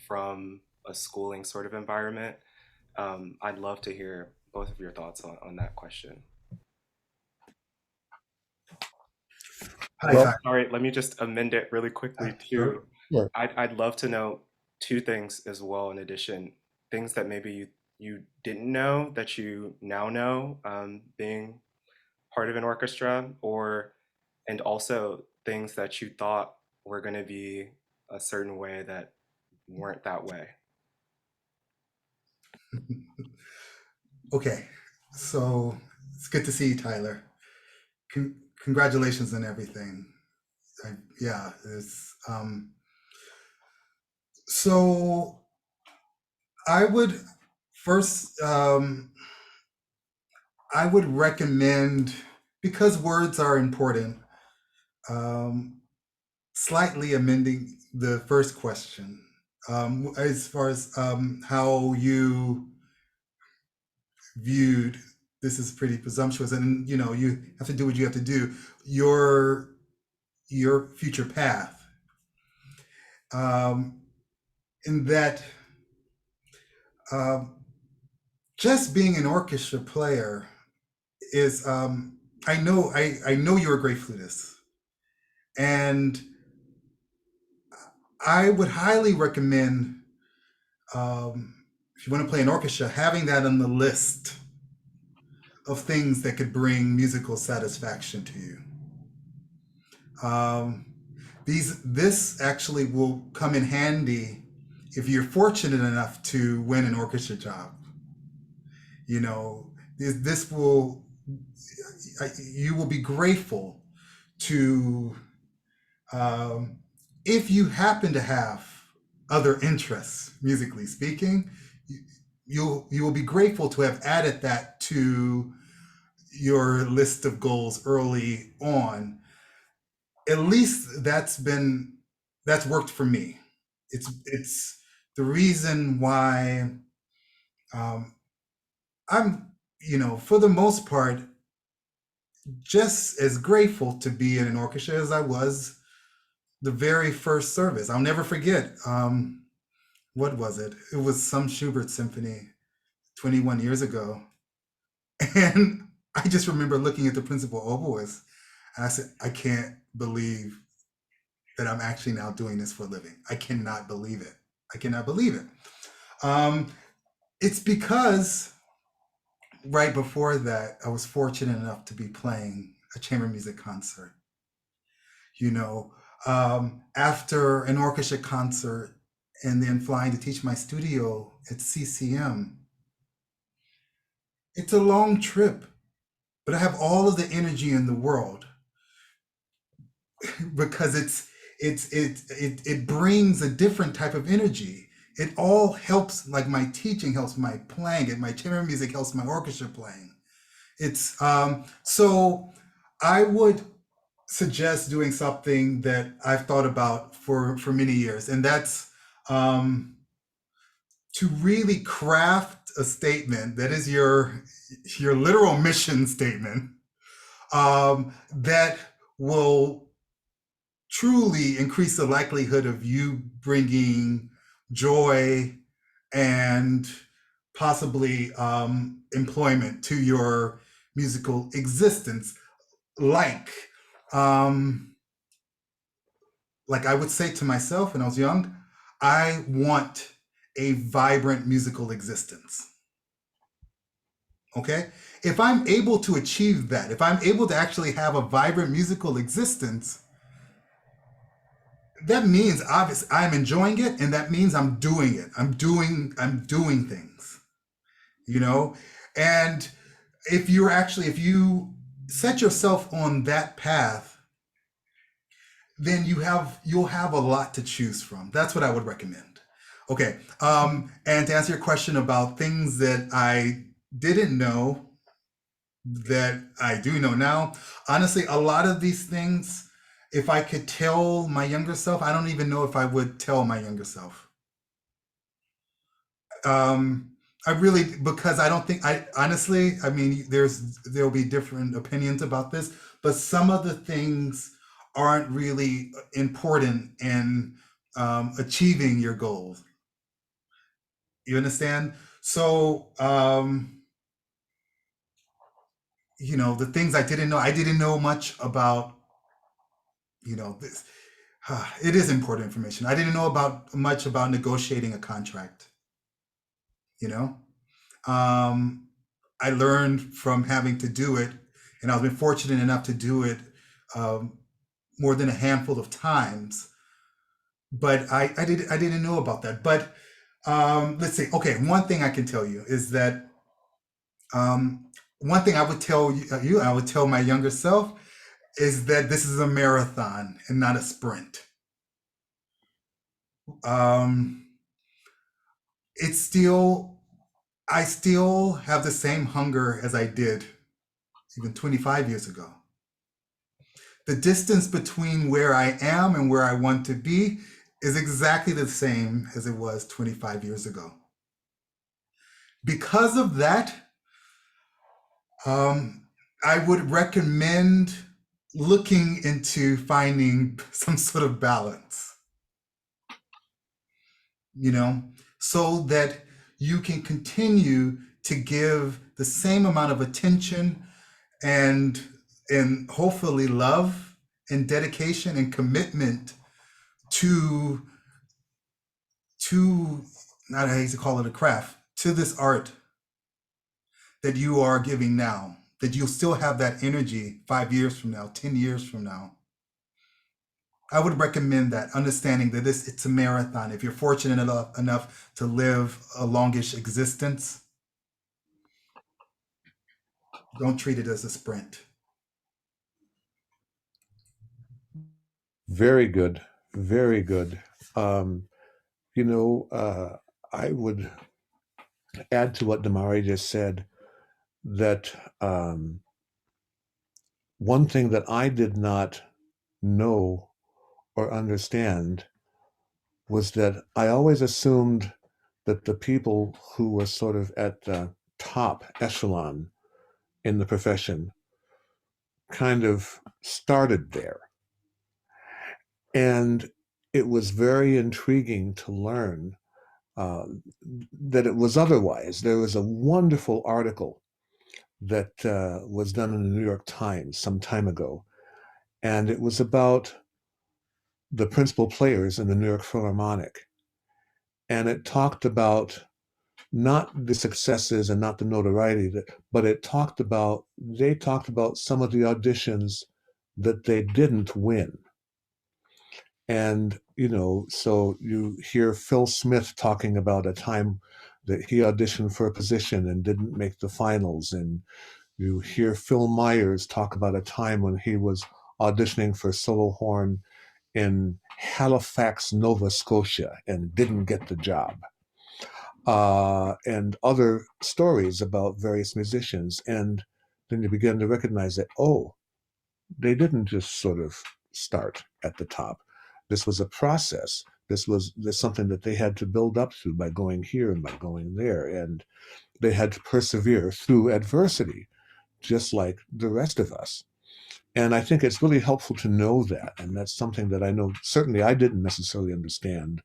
from a schooling sort of environment? I'd love to hear both of your thoughts on that question. Hi, All right, let me just amend it really quickly too. Sure. I'd love to know two things as well in addition, things that maybe you didn't know that you now know, being part of an orchestra, and also things that you thought were going to be a certain way that weren't that way. Okay, so it's good to see you, Tyler. congratulations and everything. Yeah, it's so I would first I would recommend, because words are important, slightly amending the first question as far as how you viewed, this is pretty presumptuous, and you know, you have to do what you have to do, your future path, in that just being an orchestra player is I know you're a great flutist, and I would highly recommend, if you want to play an orchestra, having that on the list of things that could bring musical satisfaction to you. This actually will come in handy if you're fortunate enough to win an orchestra job. You know, this will, you will be grateful to, if you happen to have other interests, musically speaking, you will be grateful to have added that to your list of goals early on. At least that's worked for me. It's the reason why I'm, you know, for the most part, just as grateful to be in an orchestra as I was the very first service. I'll never forget, what was it? It was some Schubert symphony 21 years ago. And I just remember looking at the principal oboist and I said, I can't believe that I'm actually now doing this for a living. I cannot believe it. I cannot believe it. It's because right before that, I was fortunate enough to be playing a chamber music concert. You know, after an orchestra concert and then flying to teach my studio at CCM. It's a long trip, but I have all of the energy in the world because it brings a different type of energy. It all helps, like my teaching helps my playing, and my chamber music helps my orchestra playing. It's so I would suggest doing something that I've thought about for many years, and that's to really craft a statement that is your literal mission statement, that will truly increase the likelihood of you bringing joy and possibly employment to your musical existence. Like I would say to myself when I was young, I want a vibrant musical existence. Okay? If I'm able to achieve that, if I'm able to actually have a vibrant musical existence, that means obviously I'm enjoying it, and that means I'm doing it. I'm doing things, you know? And if you set yourself on that path, then you'll have a lot to choose from. That's what I would recommend. Okay, and to answer your question about things that I didn't know that I do know now, honestly, a lot of these things, if I could tell my younger self, I don't even know if I would tell my younger self. Because I don't think, honestly, I mean, there'll be different opinions about this, but some of the things aren't really important in achieving your goals. You understand? So, you know, the things I didn't know much about, you know, this, it is important information. I didn't know much about negotiating a contract, you know? I learned from having to do it, and I've been fortunate enough to do it more than a handful of times, but I didn't know about that. But let's see. Okay, one thing I can tell you is that one thing I would tell you, I would tell my younger self, is that this is a marathon and not a sprint. It's still, I still have the same hunger as I did even 25 years ago. The distance between where I am and where I want to be is exactly the same as it was 25 years ago. Because of that, I would recommend looking into finding some sort of balance, so that you can continue to give the same amount of attention and hopefully love and dedication and commitment to not, I hate to call it a craft, to this art that you are giving now, that you'll still have that energy 5 years from now, 10 years from now. I would recommend that, understanding that it's a marathon. If you're fortunate enough to live a longish existence, don't treat it as a sprint. Very good. Very good. I would add to what Demarre just said that one thing that I did not know or understand was that I always assumed that the people who were sort of at the top echelon in the profession kind of started there. And it was very intriguing to learn that it was otherwise. There was a wonderful article that was done in the New York Times some time ago, and it was about the principal players in the New York Philharmonic. And it talked about not the successes and not the notoriety, but they talked about some of the auditions that they didn't win. And, so you hear Phil Smith talking about a time that he auditioned for a position and didn't make the finals. And you hear Phil Myers talk about a time when he was auditioning for solo horn in Halifax, Nova Scotia, and didn't get the job. And other stories about various musicians. And then you begin to recognize that, they didn't just sort of start at the top. This was a process. This something that they had to build up to by going here and by going there. And they had to persevere through adversity, just like the rest of us. And I think it's really helpful to know that. And that's something that I know, certainly I didn't necessarily understand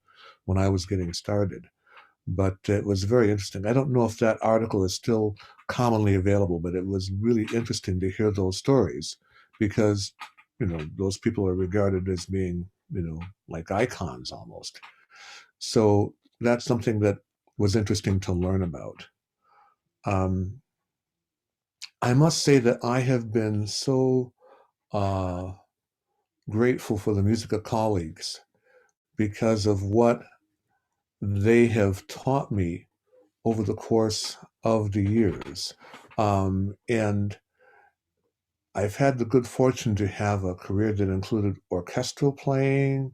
when I was getting started. But it was very interesting. I don't know if that article is still commonly available, but it was really interesting to hear those stories because, those people are regarded as being, like icons almost. So that's something that was interesting to learn about. I must say that I have been so grateful for the musical colleagues because of what they have taught me over the course of the years. And I've had the good fortune to have a career that included orchestral playing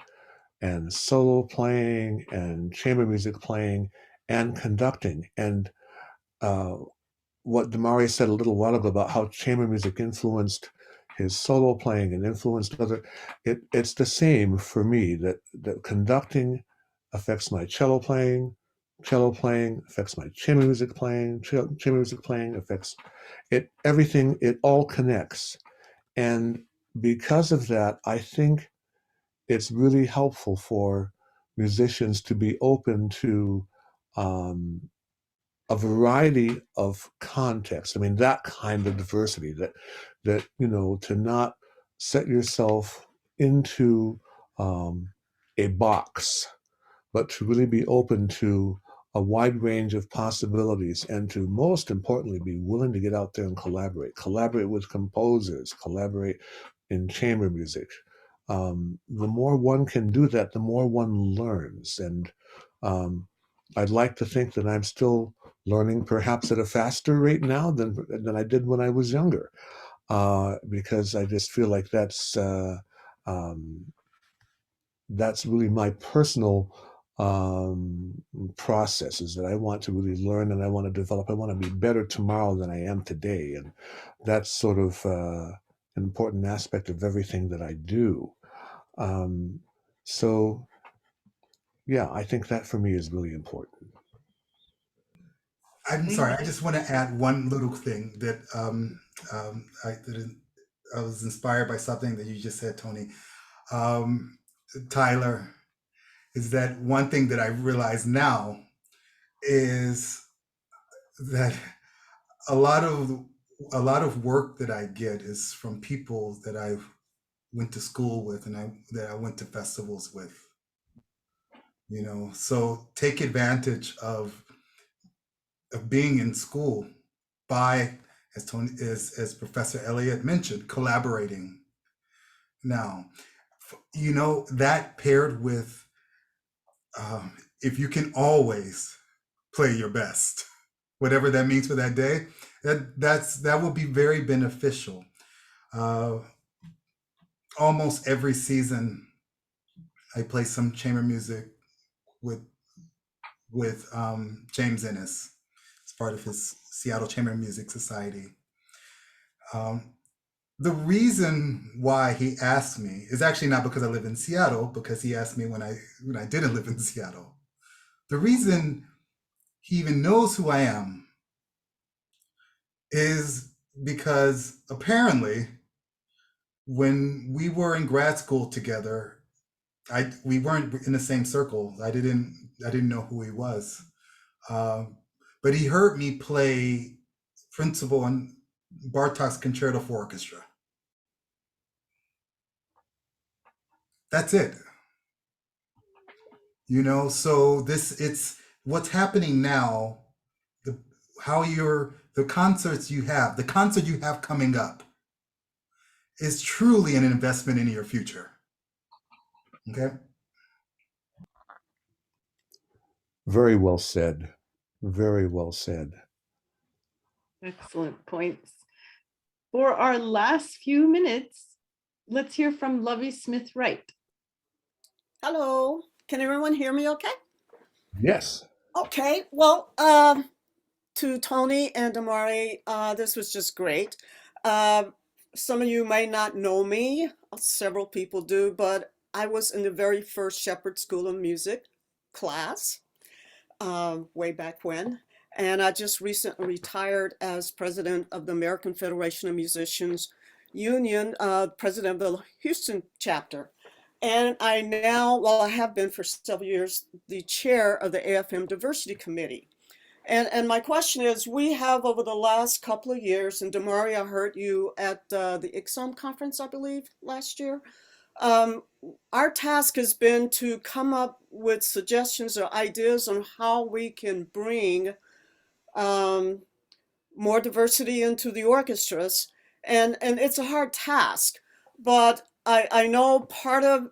and solo playing and chamber music playing and conducting. And what Demarre said a little while ago about how chamber music influenced his solo playing and influenced other, it's the same for me, that conducting affects my cello playing affects my chamber music playing, chamber music playing affects it, everything, it all connects. And because of that, I think it's really helpful for musicians to be open to a variety of contexts. I mean, that kind of diversity, that to not set yourself into a box, but to really be open to a wide range of possibilities, and to, most importantly, be willing to get out there and collaborate with composers, collaborate in chamber music. The more one can do that, the more one learns. And I'd like to think that I'm still learning perhaps at a faster rate now than I did when I was younger. because I just feel like that's really my personal process, is that I want to really learn and I want to develop. I want to be better tomorrow than I am today. And that's sort of an important aspect of everything that I do. So, yeah, I think that for me is really important. I'm sorry, I just want to add one little thing that I was inspired by something that you just said, Tony. Tyler, is that one thing that I realize now is that a lot of work that I get is from people that I went to school with and that I went to festivals with. You know, so take advantage of being in school by, as Professor Elliott mentioned, collaborating. Now, you know, that paired with if you can always play your best, whatever that means for that day, that will be very beneficial. Almost every season, I play some chamber music with James Ennis as part of his Seattle Chamber Music Society. The reason why he asked me is actually not because I live in Seattle, because he asked me when I didn't live in Seattle. The reason he even knows who I am is because apparently when we were in grad school together, we weren't in the same circle. I didn't know who he was, but he heard me play principal on Bartok's Concerto for Orchestra. That's it. You know, so it's what's happening now, the concert you have coming up is truly an investment in your future. Okay? Very well said. Very well said. Excellent points. For our last few minutes, let's hear from Lovey Smith Wright. Hello, can everyone hear me okay? Yes. Okay, well, to Tony and Demarre, this was just great. Some of you may not know me, several people do, but I was in the very first Shepherd School of Music class way back when. And I just recently retired as president of the American Federation of Musicians Union, president of the Houston chapter. And I now, well, I have been for several years, the chair of the AFM Diversity Committee. And my question is, we have over the last couple of years, and Demarre, I heard you at the ICSOM conference, I believe, last year. Our task has been to come up with suggestions or ideas on how we can bring more diversity into the orchestras. And it's a hard task, but I know part of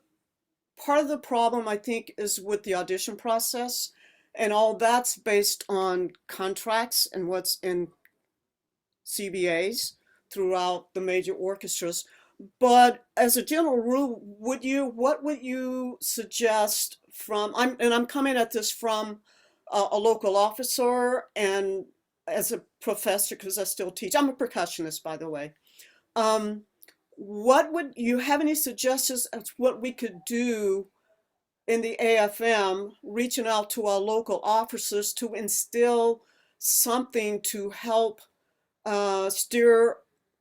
the problem, I think, is with the audition process, and all that's based on contracts and what's in CBAs throughout the major orchestras. But as a general rule, what would you suggest from, I'm coming at this from a local officer and as a professor, because I still teach. I'm a percussionist, by the way. What would you have any suggestions as what we could do in the AFM, reaching out to our local officers to instill something to help steer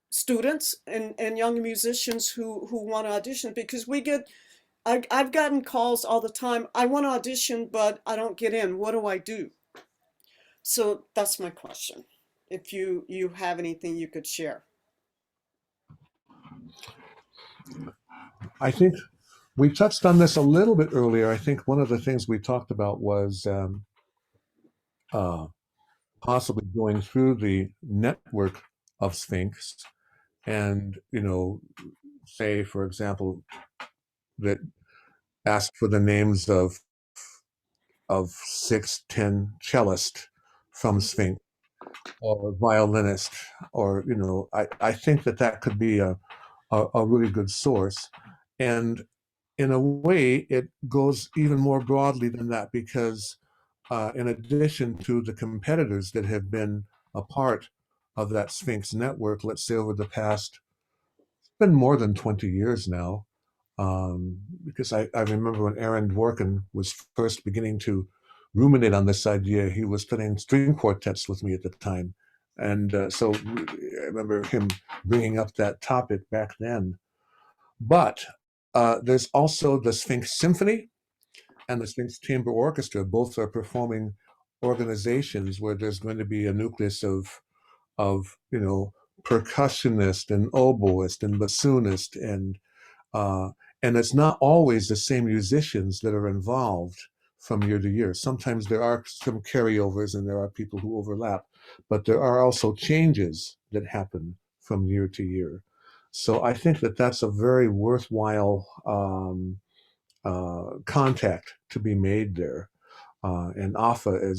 students and young musicians who want to audition? Because I've gotten calls all the time. I want to audition, but I don't get in. What do I do? So that's my question. If you have anything you could share. I think we touched on this a little bit earlier. I think one of the things we talked about was possibly going through the network of Sphinx and, say, for example, that ask for the names of 6-10 cellists from Sphinx or violinist, or I think that could be a really good source. And in a way, it goes even more broadly than that, because in addition to the competitors that have been a part of that Sphinx network, let's say over the past, it's been more than 20 years now, because I remember when Aaron Dworkin was first beginning to ruminate on this idea, he was studying string quartets with me at the time. And so I remember him bringing up that topic back then. But there's also the Sphinx Symphony and the Sphinx Chamber Orchestra. Both are performing organizations where there's going to be a nucleus of percussionist and oboist and bassoonist, and it's not always the same musicians that are involved from year to year. Sometimes there are some carryovers and there are people who overlap, but there are also changes that happen from year to year. So I think that that's a very worthwhile contact to be made there. And AFA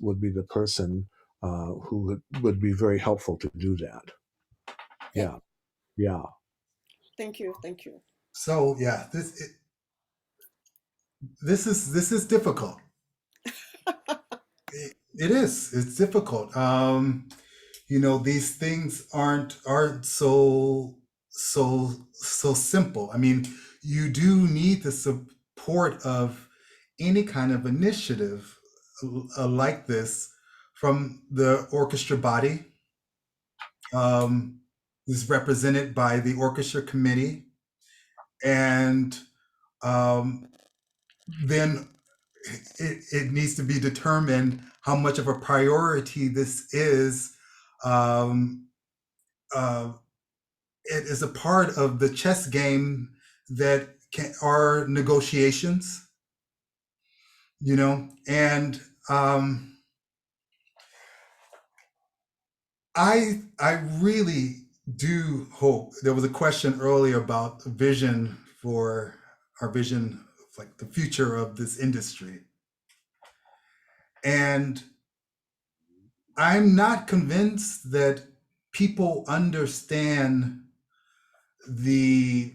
would be the person who would be very helpful to do that. Yeah. Thank you. So yeah, this is difficult. It is. It's difficult. These things aren't so simple. I mean, you do need the support of any kind of initiative like this from the orchestra body. Is represented by the orchestra committee, and then it needs to be determined how much of a priority this is. It is a part of the chess game that are negotiations, and I really do hope. There was a question earlier about vision for our vision of like the future of this industry. And I'm not convinced that people understand the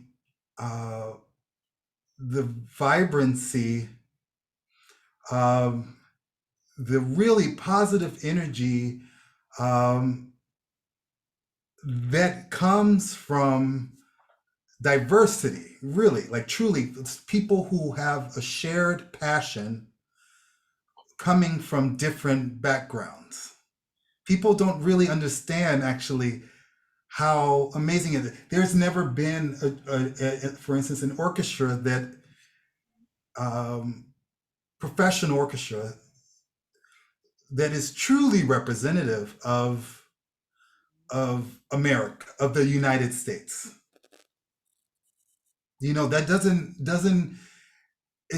vibrancy, the really positive energy that comes from diversity, really, like truly, it's people who have a shared passion coming from different backgrounds. People don't really understand actually how amazing it is. There's never been, for instance, an orchestra that, professional orchestra that is truly representative of America, of the United States. That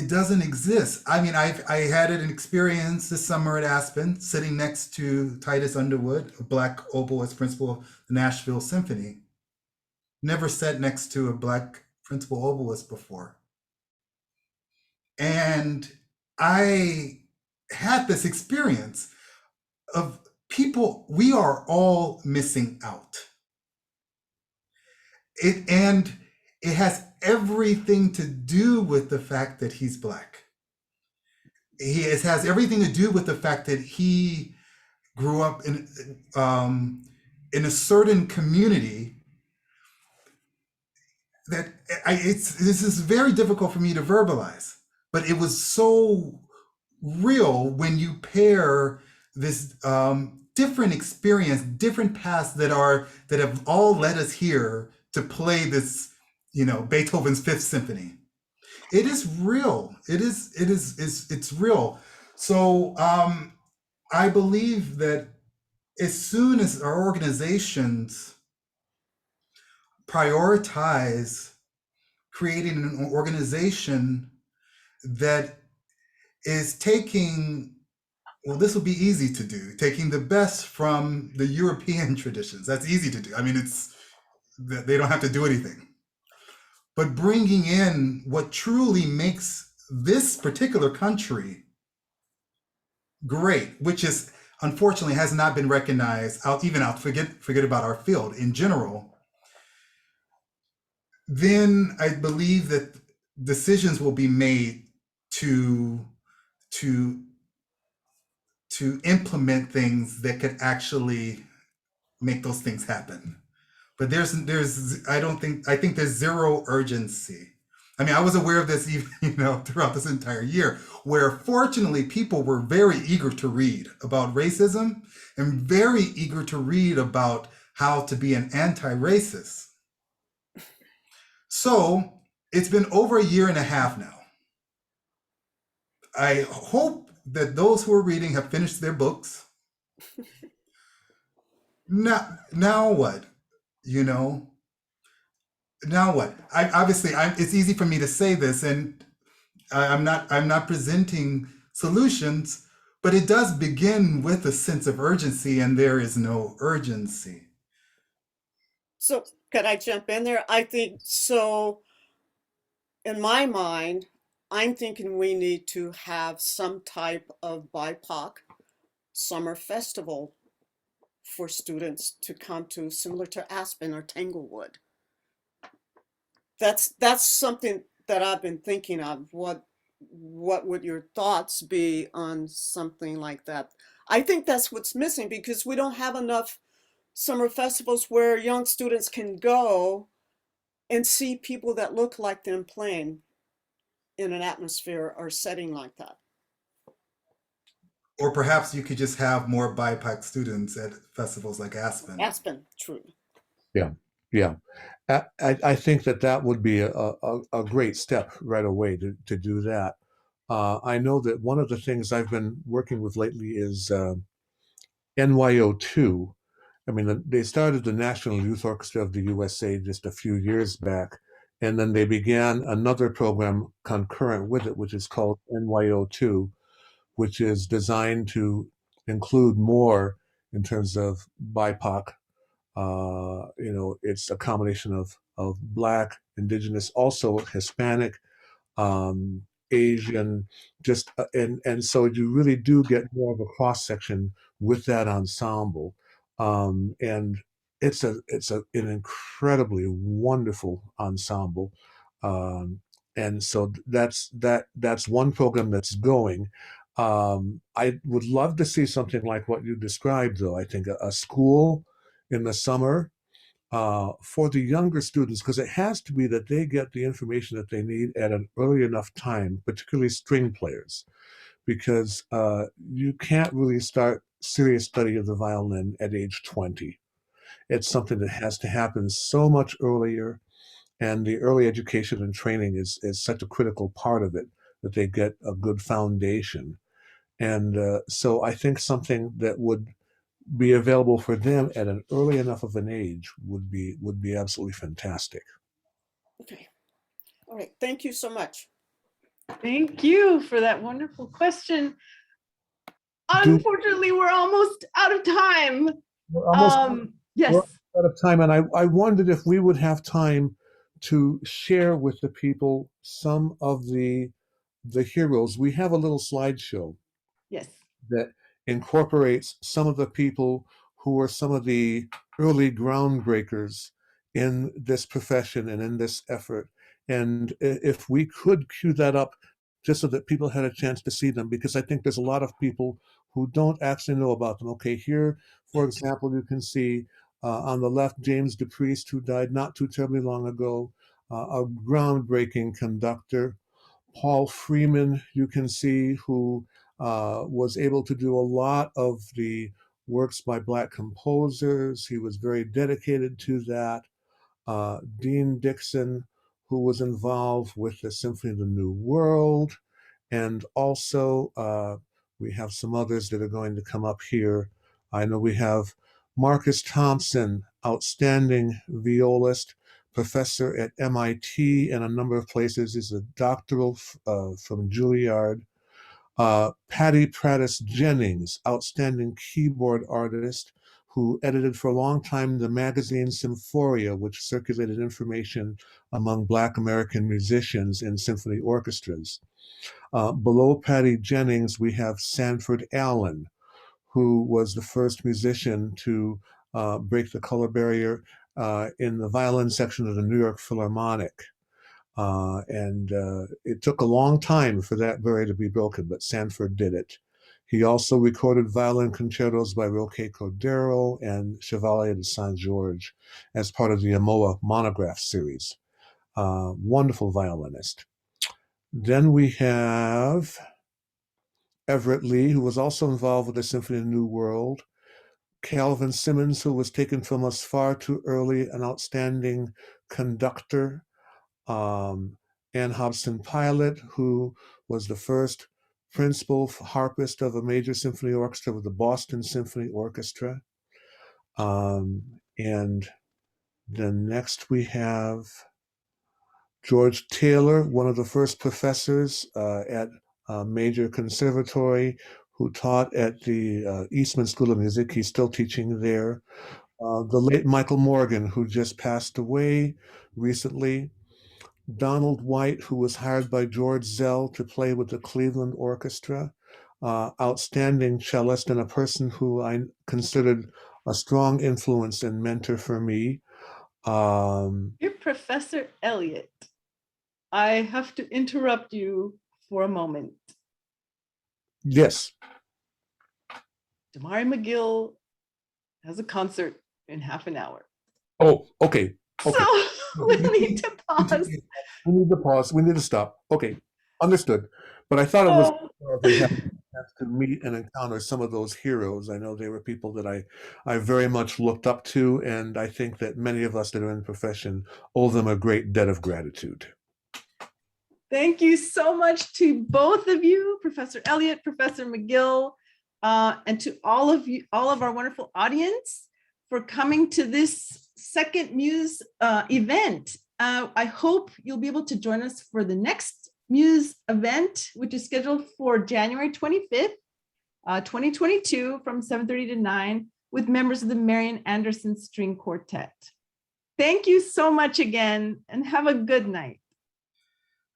doesn't exist. I mean, I had an experience this summer at Aspen, sitting next to Titus Underwood, a Black oboist principal of the Nashville Symphony. Never sat next to a Black principal oboist before. And I had this experience of people, we are all missing out. It has everything to do with the fact that he's Black. It has everything to do with the fact that he grew up in a certain community that this is very difficult for me to verbalize, but it was so real when you pair this different experience, different paths that have all led us here to play this, Beethoven's Fifth Symphony. It is real. It's real. So I believe that as soon as our organizations prioritize creating an organization that is taking, well, this will be easy to do, taking the best from the European traditions. That's easy to do. I mean, they don't have to do anything. But bringing in what truly makes this particular country great, which is unfortunately has not been recognized forget about our field in general, then I believe that decisions will be made to to implement things that could actually make those things happen. But I think there's zero urgency. I mean, I was aware of this even, throughout this entire year, where fortunately people were very eager to read about racism and very eager to read about how to be an anti-racist. So it's been over a year and a half now. I hope that those who are reading have finished their books. Now what? Now what? It's easy for me to say this, and I'm not presenting solutions, but it does begin with a sense of urgency, and there is no urgency. So could I jump in there? I think so. In my mind, I'm thinking we need to have some type of BIPOC summer festival for students to come to, similar to Aspen or Tanglewood. That's something that I've been thinking of. What would your thoughts be on something like that? I think that's what's missing, because we don't have enough summer festivals where young students can go and see people that look like them playing in an atmosphere or setting like that. Or perhaps you could just have more BIPOC students at festivals like Aspen. Aspen, true. Yeah. I think that would be a great step right away to do that. I know that one of the things I've been working with lately is NYO2. I mean, they started the National Youth Orchestra of the USA just a few years back, and then they began another program concurrent with it, which is called NYO2, which is designed to include more in terms of BIPOC. It's a combination of Black, Indigenous, also Hispanic, Asian, and so you really do get more of a cross section with that ensemble, and it's an incredibly wonderful ensemble, and so that's one program that's going. I would love to see something like what you described, though. I think a school in the summer for the younger students, because it has to be that they get the information that they need at an early enough time, particularly string players, because you can't really start serious study of the violin at age 20. It's something that has to happen so much earlier, and the early education and training is such a critical part of it, that they get a good foundation. And so I think something that would be available for them at an early enough of an age would be absolutely fantastic. Okay. All right. Thank you so much. Thank you for that wonderful question. Unfortunately, we're almost out of time. Yes. We're out of time, and I wondered if we would have time to share with the people some of the heroes. We have a little slideshow. Yes. That incorporates some of the people who were some of the early groundbreakers in this profession and in this effort. And if we could cue that up just so that people had a chance to see them, because I think there's a lot of people who don't actually know about them. Okay, here, for example, you can see on the left, James DePriest, who died not too terribly long ago, a groundbreaking conductor. Paul Freeman, you can see, who was able to do a lot of the works by Black composers. He was very dedicated to that. Dean Dixon, who was involved with the Symphony of the New World. And also, we have some others that are going to come up here. I know we have Marcus Thompson, outstanding violist, professor at MIT and a number of places. He's a doctoral from Juilliard. Patty Prattis Jennings, outstanding keyboard artist, who edited for a long time the magazine Symphoria, which circulated information among Black American musicians in symphony orchestras. Below Patty Jennings, we have Sanford Allen, who was the first musician to break the color barrier in the violin section of the New York Philharmonic. It took a long time for that barrier to be broken, but Sanford did it. He also recorded violin concertos by Roque Cordero and Chevalier de Saint George as part of the Amoa monograph series. Wonderful violinist. Then we have Everett Lee, who was also involved with the Symphony of the New World. Calvin Simmons, who was taken from us far too early, an outstanding conductor. Ann Hobson Pilot, who was the first principal harpist of a major symphony orchestra with the Boston Symphony Orchestra. And then next we have George Taylor, one of the first professors at a major conservatory, who taught at the Eastman School of Music. He's still teaching there. The late Michael Morgan, who just passed away recently. Donald White, who was hired by George Zell to play with the Cleveland Orchestra. Outstanding cellist and a person who I considered a strong influence and mentor for me. You're Professor Elliott. I have to interrupt you for a moment. Yes. Demarre McGill has a concert in half an hour. Oh, okay. Okay. So we need to pause. We need to pause. We need to stop. Okay, understood. But I thought it was they have to meet and encounter some of those heroes. I know they were people that I very much looked up to, and I think that many of us that are in the profession owe them a great debt of gratitude. Thank you so much to both of you, Professor Elliott, Professor McGill, and to all of you, all of our wonderful audience, for coming to this second Muse event. I hope you'll be able to join us for the next Muse event, which is scheduled for January 25th, 2022 from 7:30 to 9 with members of the Marian Anderson String Quartet. Thank you so much again, and have a good night.